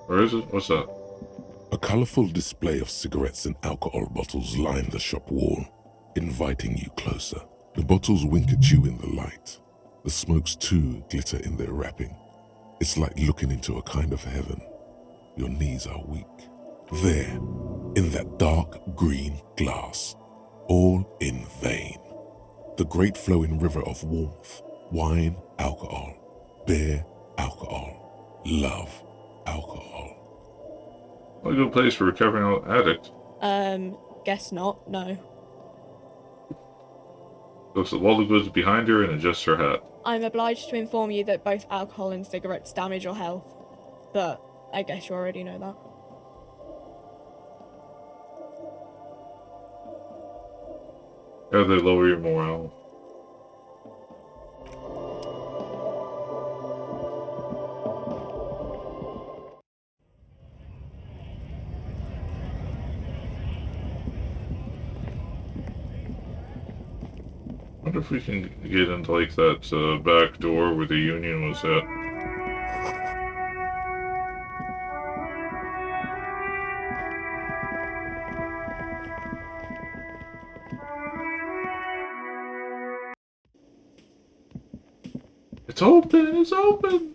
Speaker 1: Or is it? What's that?
Speaker 2: A colorful display of cigarettes and alcohol bottles line the shop wall, inviting you closer. The bottles wink at you in the light. The smokes too glitter in their wrapping. It's like looking into a kind of heaven. Your knees are weak. There, in that dark green glass, all in vain. The great flowing river of warmth, wine, alcohol, beer, alcohol, love, alcohol.
Speaker 1: What a good place for a recovering addict.
Speaker 10: Guess not, no.
Speaker 1: Looks at all the goods behind her and adjusts her hat.
Speaker 10: I'm obliged to inform you that both alcohol and cigarettes damage your health. But I guess you already know that.
Speaker 1: How do they lower your morale? I wonder if we can get into like that back door where the Union was at. It's open! It's open!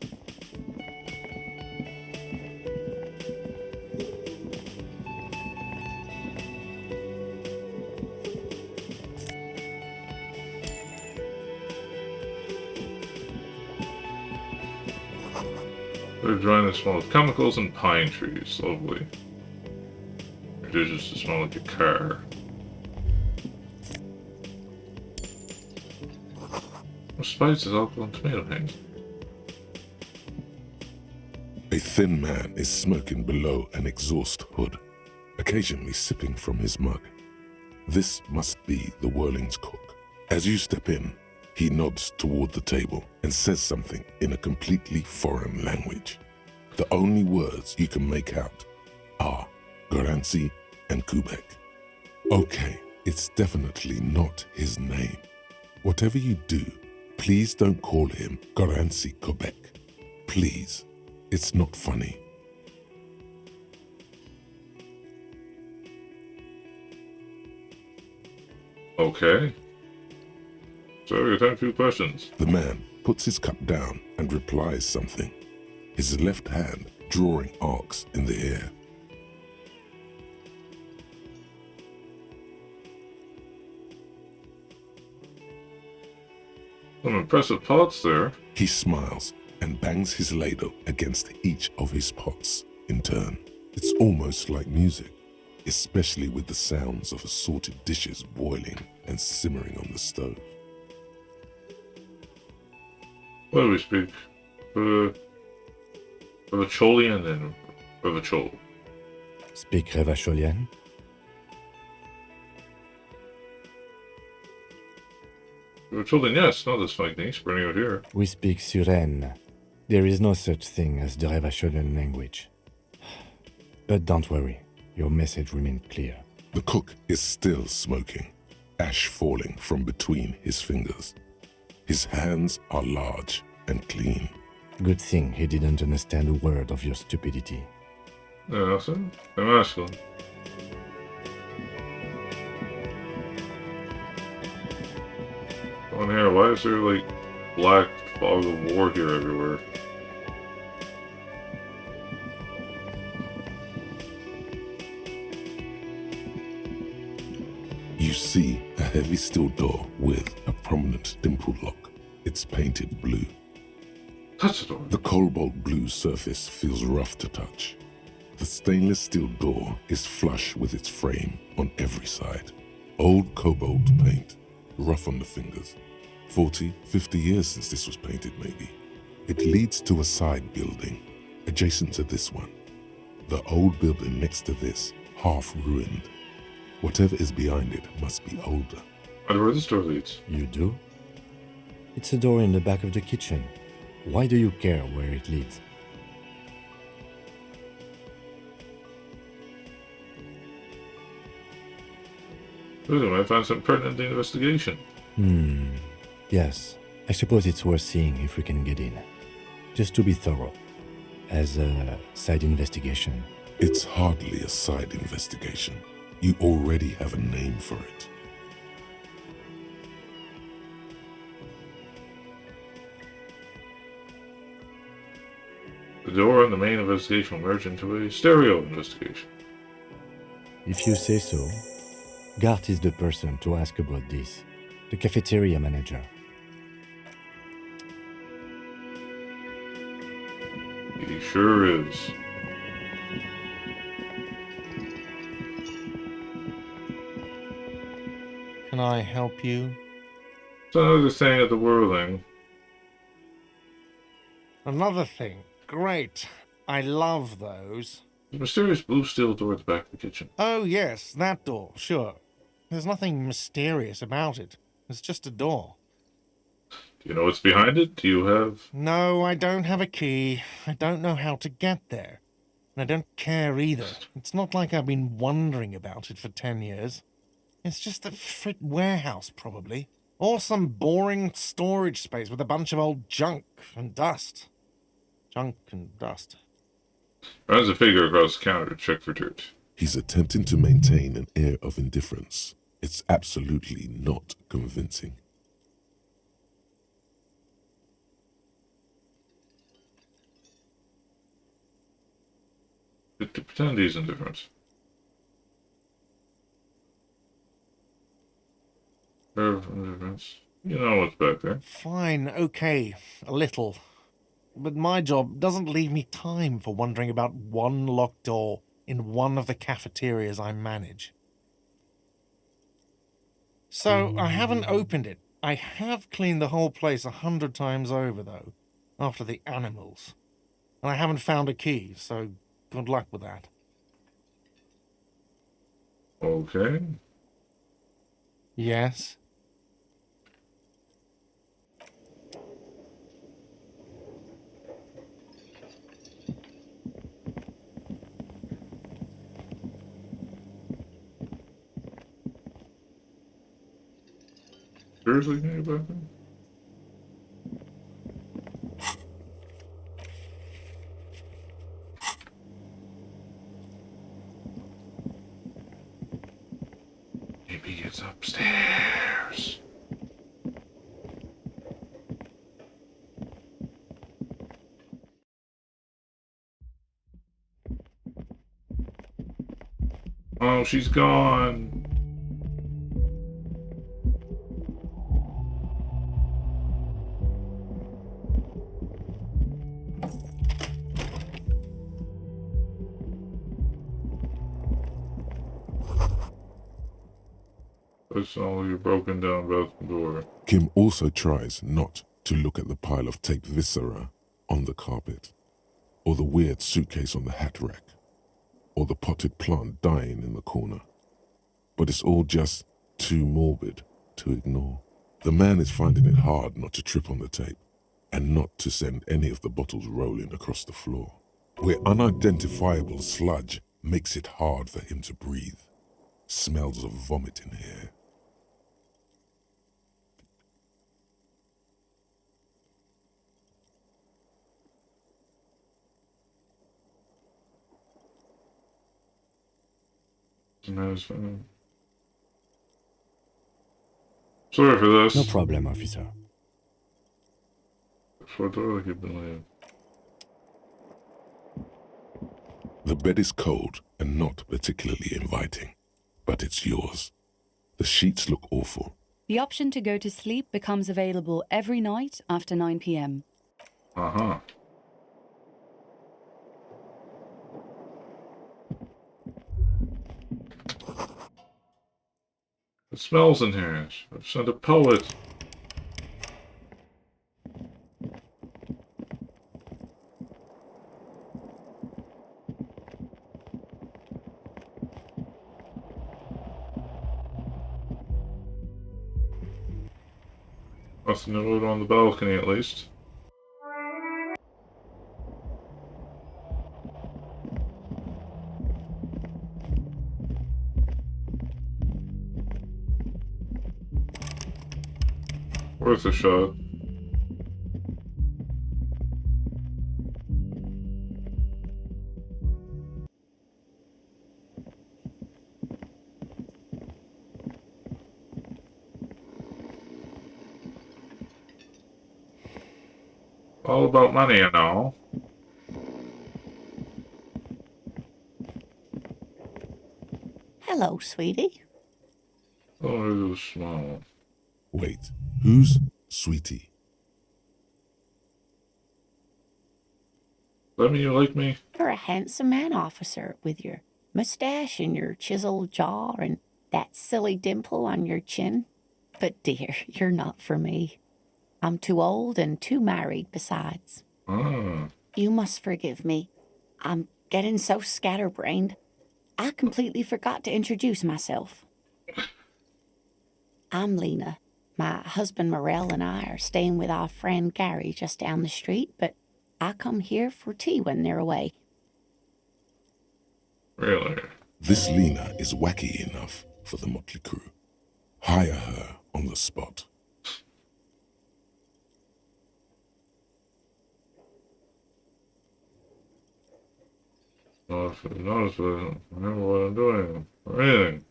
Speaker 1: They're drying the smell of chemicals and pine trees. Lovely. It is just to smell like a car. What spices, alcohol, and tomato hangs?
Speaker 2: A thin man is smoking below an exhaust hood, occasionally sipping from his mug. This must be the Whirling's cook. As you step in, he nods toward the table and says something in a completely foreign language. The only words you can make out are Garancy and Quebec. Okay, it's definitely not his name. Whatever you do, please don't call him Garancy Quebec. Please, it's not funny.
Speaker 1: Okay. So, your time for few questions.
Speaker 2: The man puts his cup down and replies something, his left hand drawing arcs in the air.
Speaker 1: Some impressive pots there.
Speaker 2: He smiles and bangs his ladle against each of his pots in turn. It's almost like music, especially with the sounds of assorted dishes boiling and simmering on the stove.
Speaker 1: What do we speak? Revacholian and Revachol.
Speaker 6: Speak Revacholian?
Speaker 1: Revacholian, yes, not this fine thing spreading out here.
Speaker 6: We speak Suren. There is no such thing as the Revacholian language. But don't worry, your message remained clear.
Speaker 2: The cook is still smoking, ash falling from between his fingers. His hands are large and clean.
Speaker 6: Good thing he didn't understand a word of your stupidity.
Speaker 1: Yeah, so they're masculine. On here, why is there like black fog of war here everywhere?
Speaker 2: You see a heavy steel door with a prominent dimple lock. It's painted blue.
Speaker 1: Touch the door.
Speaker 2: The cobalt blue surface feels rough to touch. The stainless steel door is flush with its frame on every side. Old cobalt paint, rough on the fingers. 40, 50 years since this was painted maybe. It leads to a side building, adjacent to this one. The old building next to this, half ruined. Whatever is behind it must be older.
Speaker 1: I know where this door leads.
Speaker 6: You do? It's a door in the back of the kitchen. Why do you care where it leads?
Speaker 1: Ooh, I found something pertinent in the investigation.
Speaker 6: Yes. I suppose it's worth seeing if we can get in. Just to be thorough. As a side investigation.
Speaker 2: It's hardly a side investigation. You already have a name for it.
Speaker 1: The door and the main investigation will merge into a stereo investigation.
Speaker 6: If you say so. Gart is the person to ask about this. The cafeteria manager.
Speaker 1: He sure is.
Speaker 11: Can I help you?
Speaker 1: So another thing at the whirling.
Speaker 11: Another thing. Great. I love those.
Speaker 1: The mysterious blue steel door at the back of the kitchen.
Speaker 11: Oh, yes, that door, sure. There's nothing mysterious about it. It's just a door.
Speaker 1: Do you know what's behind it? Do you have...
Speaker 11: No, I don't have a key. I don't know how to get there. And I don't care either. It's not like I've been wondering about it for 10 years. It's just a frit warehouse, probably. Or some boring storage space with a bunch of old junk and dust. Junk and dust.
Speaker 1: Runs a figure across the counter to check for dirt.
Speaker 2: He's attempting to maintain an air of indifference. It's absolutely not convincing.
Speaker 1: Pretend he's indifferent. Indifference. You know what's back there.
Speaker 11: Fine, okay, a little. But my job doesn't leave me time for wondering about one locked door in one of the cafeterias I manage. So, I haven't opened it. I have cleaned the whole place 100 times over, though, after the animals. And I haven't found a key, so good luck with that.
Speaker 1: Okay.
Speaker 11: Yes?
Speaker 1: Seriously, can you back there? Maybe it's upstairs. Oh, she's gone. That's all your broken down bathroom door.
Speaker 2: Kim also tries not to look at the pile of taped viscera on the carpet, or the weird suitcase on the hat rack, or the potted plant dying in the corner. But it's all just too morbid to ignore. The man is finding it hard not to trip on the tape, and not to send any of the bottles rolling across the floor, where unidentifiable sludge makes it hard for him to breathe. Smells of vomit in here.
Speaker 1: Sorry for this.
Speaker 6: No problem, officer.
Speaker 2: The bed is cold and not particularly inviting, but it's yours. The sheets look awful.
Speaker 4: The option to go to sleep becomes available every night after 9 p.m.
Speaker 1: Uh-huh. It smells in here. I've sent a poet. Must know it on the balcony at least. Worth a shot. All about money, you know.
Speaker 7: Hello, sweetie.
Speaker 1: Oh, it was small.
Speaker 2: Wait, who's Sweetie?
Speaker 1: Does that mean you like me?
Speaker 7: You're a handsome man, officer, with your mustache and your chiseled jaw and that silly dimple on your chin. But dear, you're not for me. I'm too old and too married besides.
Speaker 1: Ah.
Speaker 7: You must forgive me. I'm getting so scatterbrained. I completely forgot to introduce myself. I'm Lena. My husband Morel and I are staying with our friend Gary just down the street, but I come here for tea when they're away.
Speaker 1: Really?
Speaker 2: This Lena is wacky enough for the motley crew. Hire her on the spot.
Speaker 1: Well, if you notice, I remember what I'm doing or anything.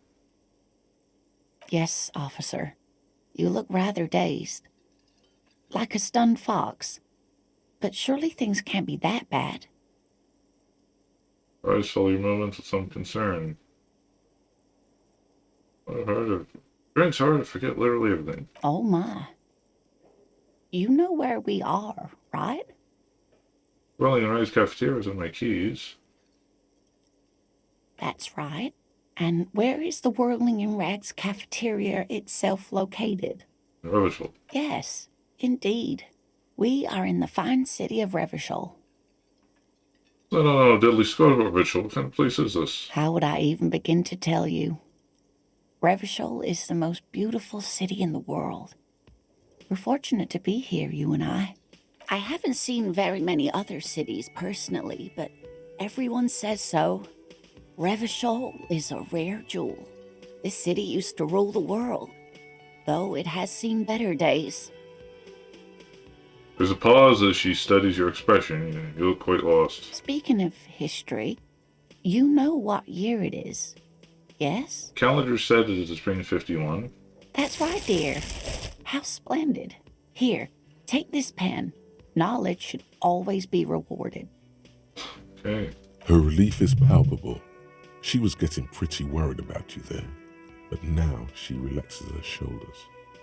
Speaker 7: Yes, officer. You look rather dazed. Like a stunned fox. But surely things can't be that bad.
Speaker 1: I saw your movements with some concern. It's hard to forget literally everything.
Speaker 7: Oh my. You know where we are, right?
Speaker 1: Rolling and Rice cafeteria is on my keys.
Speaker 7: That's right. And where is the Whirling and Rags cafeteria itself located?
Speaker 1: Revachel.
Speaker 7: Yes, indeed. We are in the fine city of Revachol.
Speaker 1: No, Deadly Squad Revachel. What kind of place is this?
Speaker 7: How would I even begin to tell you? Revachol is the most beautiful city in the world. We're fortunate to be here, you and I. I haven't seen very many other cities personally, but everyone says so. Revachol is a rare jewel. This city used to rule the world, though it has seen better days.
Speaker 1: There's a pause as she studies your expression. You look quite lost.
Speaker 7: Speaking of history, you know what year it is, yes?
Speaker 1: Calendar said it is the spring of 51.
Speaker 7: That's right, dear. How splendid. Here, take this pen. Knowledge should always be rewarded.
Speaker 1: Okay.
Speaker 2: Her relief is palpable. She was getting pretty worried about you there, but now she relaxes her shoulders.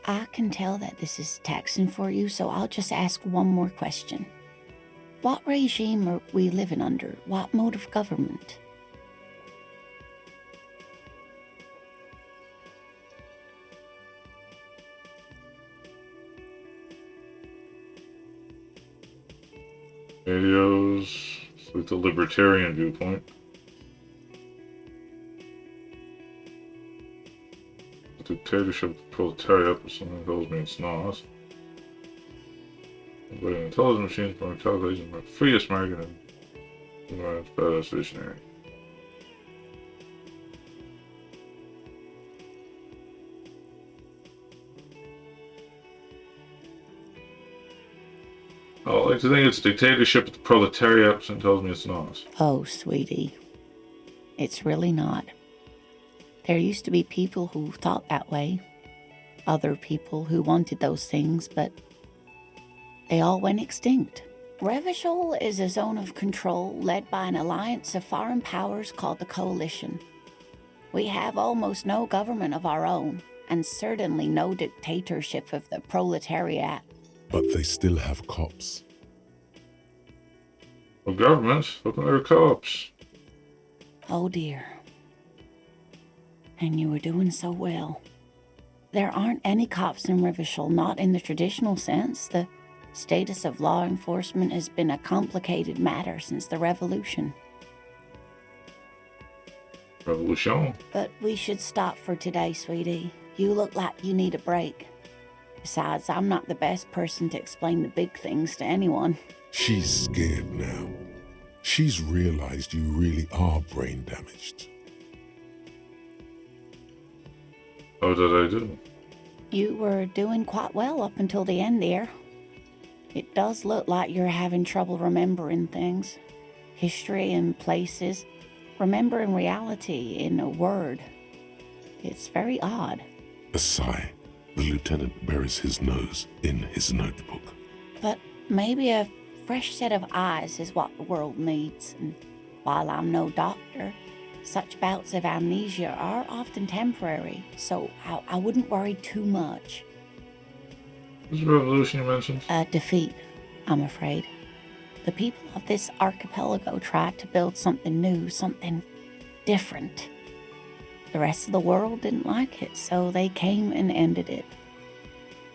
Speaker 7: I can tell that this is taxing for you, so I'll just ask one more question. What regime are we living under? What mode of government?
Speaker 1: Radios with the libertarian viewpoint. The dictatorship of the proletariat, but something tells me it's not. But an intelligent machine for calculation the freest market and badass visionary. I like to think it's a dictatorship of the proletariat, but something tells me it's not.
Speaker 7: Oh, sweetie. It's really not. There used to be people who thought that way. Other people who wanted those things, but they all went extinct. Revachol is a zone of control led by an alliance of foreign powers called the Coalition. We have almost no government of our own, and certainly no dictatorship of the proletariat.
Speaker 2: But they still have cops.
Speaker 1: Well, government, look at their cops.
Speaker 7: Oh dear. And you were doing so well. There aren't any cops in Revachol, not in the traditional sense. The status of law enforcement has been a complicated matter since the revolution.
Speaker 1: Revolution?
Speaker 7: But we should stop for today, sweetie. You look like you need a break. Besides, I'm not the best person to explain the big things to anyone.
Speaker 2: She's scared now. She's realized you really are brain damaged.
Speaker 1: How did I do?
Speaker 7: You were doing quite well up until the end there. It does look like you're having trouble remembering things. History and places. Remembering reality in a word. It's very odd.
Speaker 2: A sigh. The lieutenant buries his nose in his notebook.
Speaker 7: But maybe a fresh set of eyes is what the world needs. And while I'm no doctor, such bouts of amnesia are often temporary, so I wouldn't worry too much.
Speaker 1: What's the revolution you mentioned?
Speaker 7: A defeat, I'm afraid. The people of this archipelago tried to build something new, something different. The rest of the world didn't like it, so they came and ended it.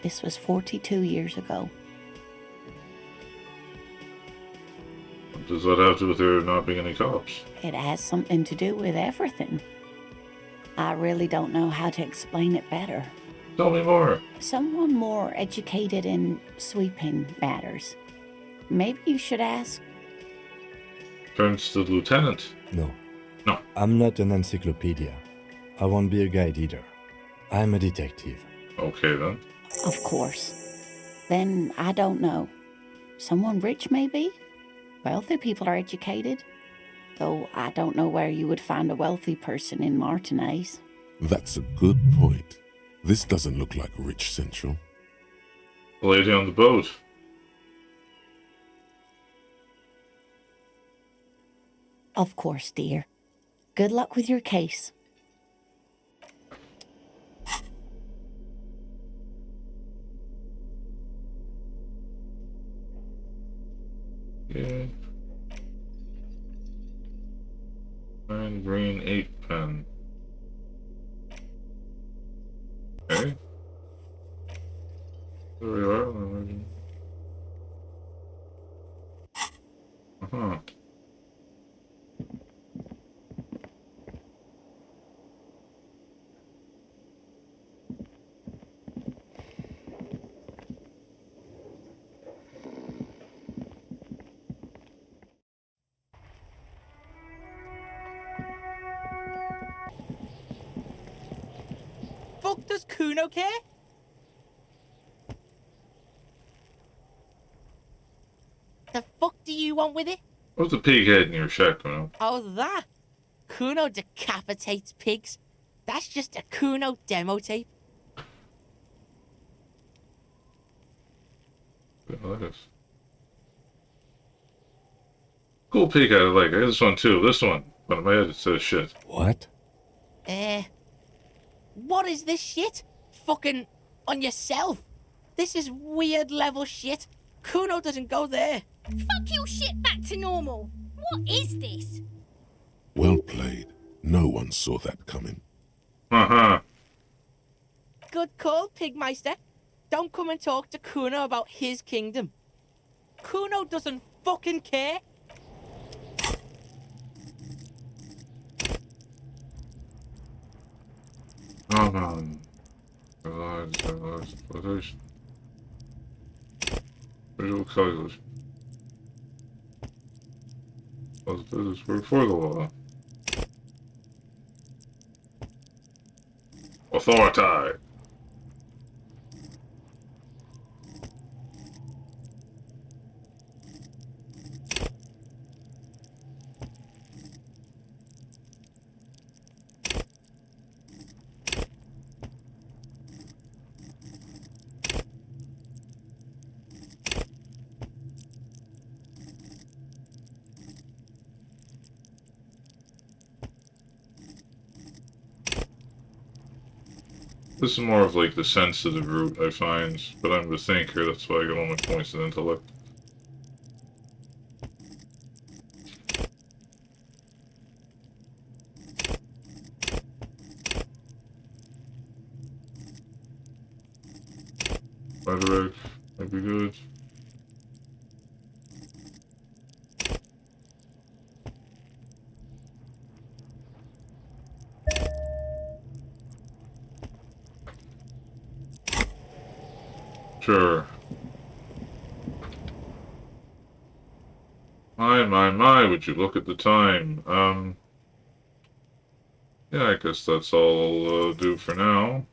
Speaker 7: This was 42 years ago.
Speaker 1: What does that have to do with there not being any cops?
Speaker 7: It has something to do with everything. I really don't know how to explain it better.
Speaker 1: Tell me more.
Speaker 7: Someone more educated in sweeping matters. Maybe you should ask.
Speaker 1: Turns to the lieutenant.
Speaker 6: No.
Speaker 1: No.
Speaker 6: I'm not an encyclopedia. I won't be a guide either. I'm a detective.
Speaker 1: Okay, then.
Speaker 7: Of course. Then I don't know. Someone rich, maybe? Wealthy people are educated. Though I don't know where you would find a wealthy person in Martinez.
Speaker 2: That's a good point. This doesn't look like Rich Central.
Speaker 1: The lady on the boat.
Speaker 7: Of course, dear. Good luck with your case.
Speaker 1: Yeah. 9 green 8 pen. Okay. There we are. Uh-huh.
Speaker 12: Fuck does Kuno care? The fuck do you want with it?
Speaker 1: What's the pig head in your shack, man?
Speaker 12: Oh, that? Kuno decapitates pigs. That's just a Kuno demo tape.
Speaker 1: Look at this. Cool pig head I like. I got this one too. This one. But in my head it says shit.
Speaker 6: What?
Speaker 12: What is this shit? Fucking on yourself. This is weird level shit. Kuno doesn't go there.
Speaker 8: Fuck your shit back to normal. What is this?
Speaker 2: Well played. No one saw that coming.
Speaker 1: Uh-huh.
Speaker 12: Good call, Pigmeister. Don't come and talk to Kuno about his kingdom. Kuno doesn't fucking care.
Speaker 1: Oh man. Exploitation. Visual calculation. Let's do this before the law. Authority. This is more of like the sensitive route, I find, but I'm the thinker, that's why I get all my points in intellect. Rhetoric might be good. Sure. My, would you look at the time? Yeah, I guess that's all I'll do for now.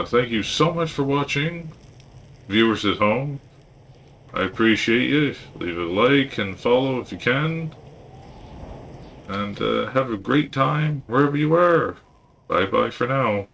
Speaker 1: Thank you so much for watching, viewers at home. I appreciate you. Leave a like and follow if you can. And have a great time wherever you are. Bye-bye for now.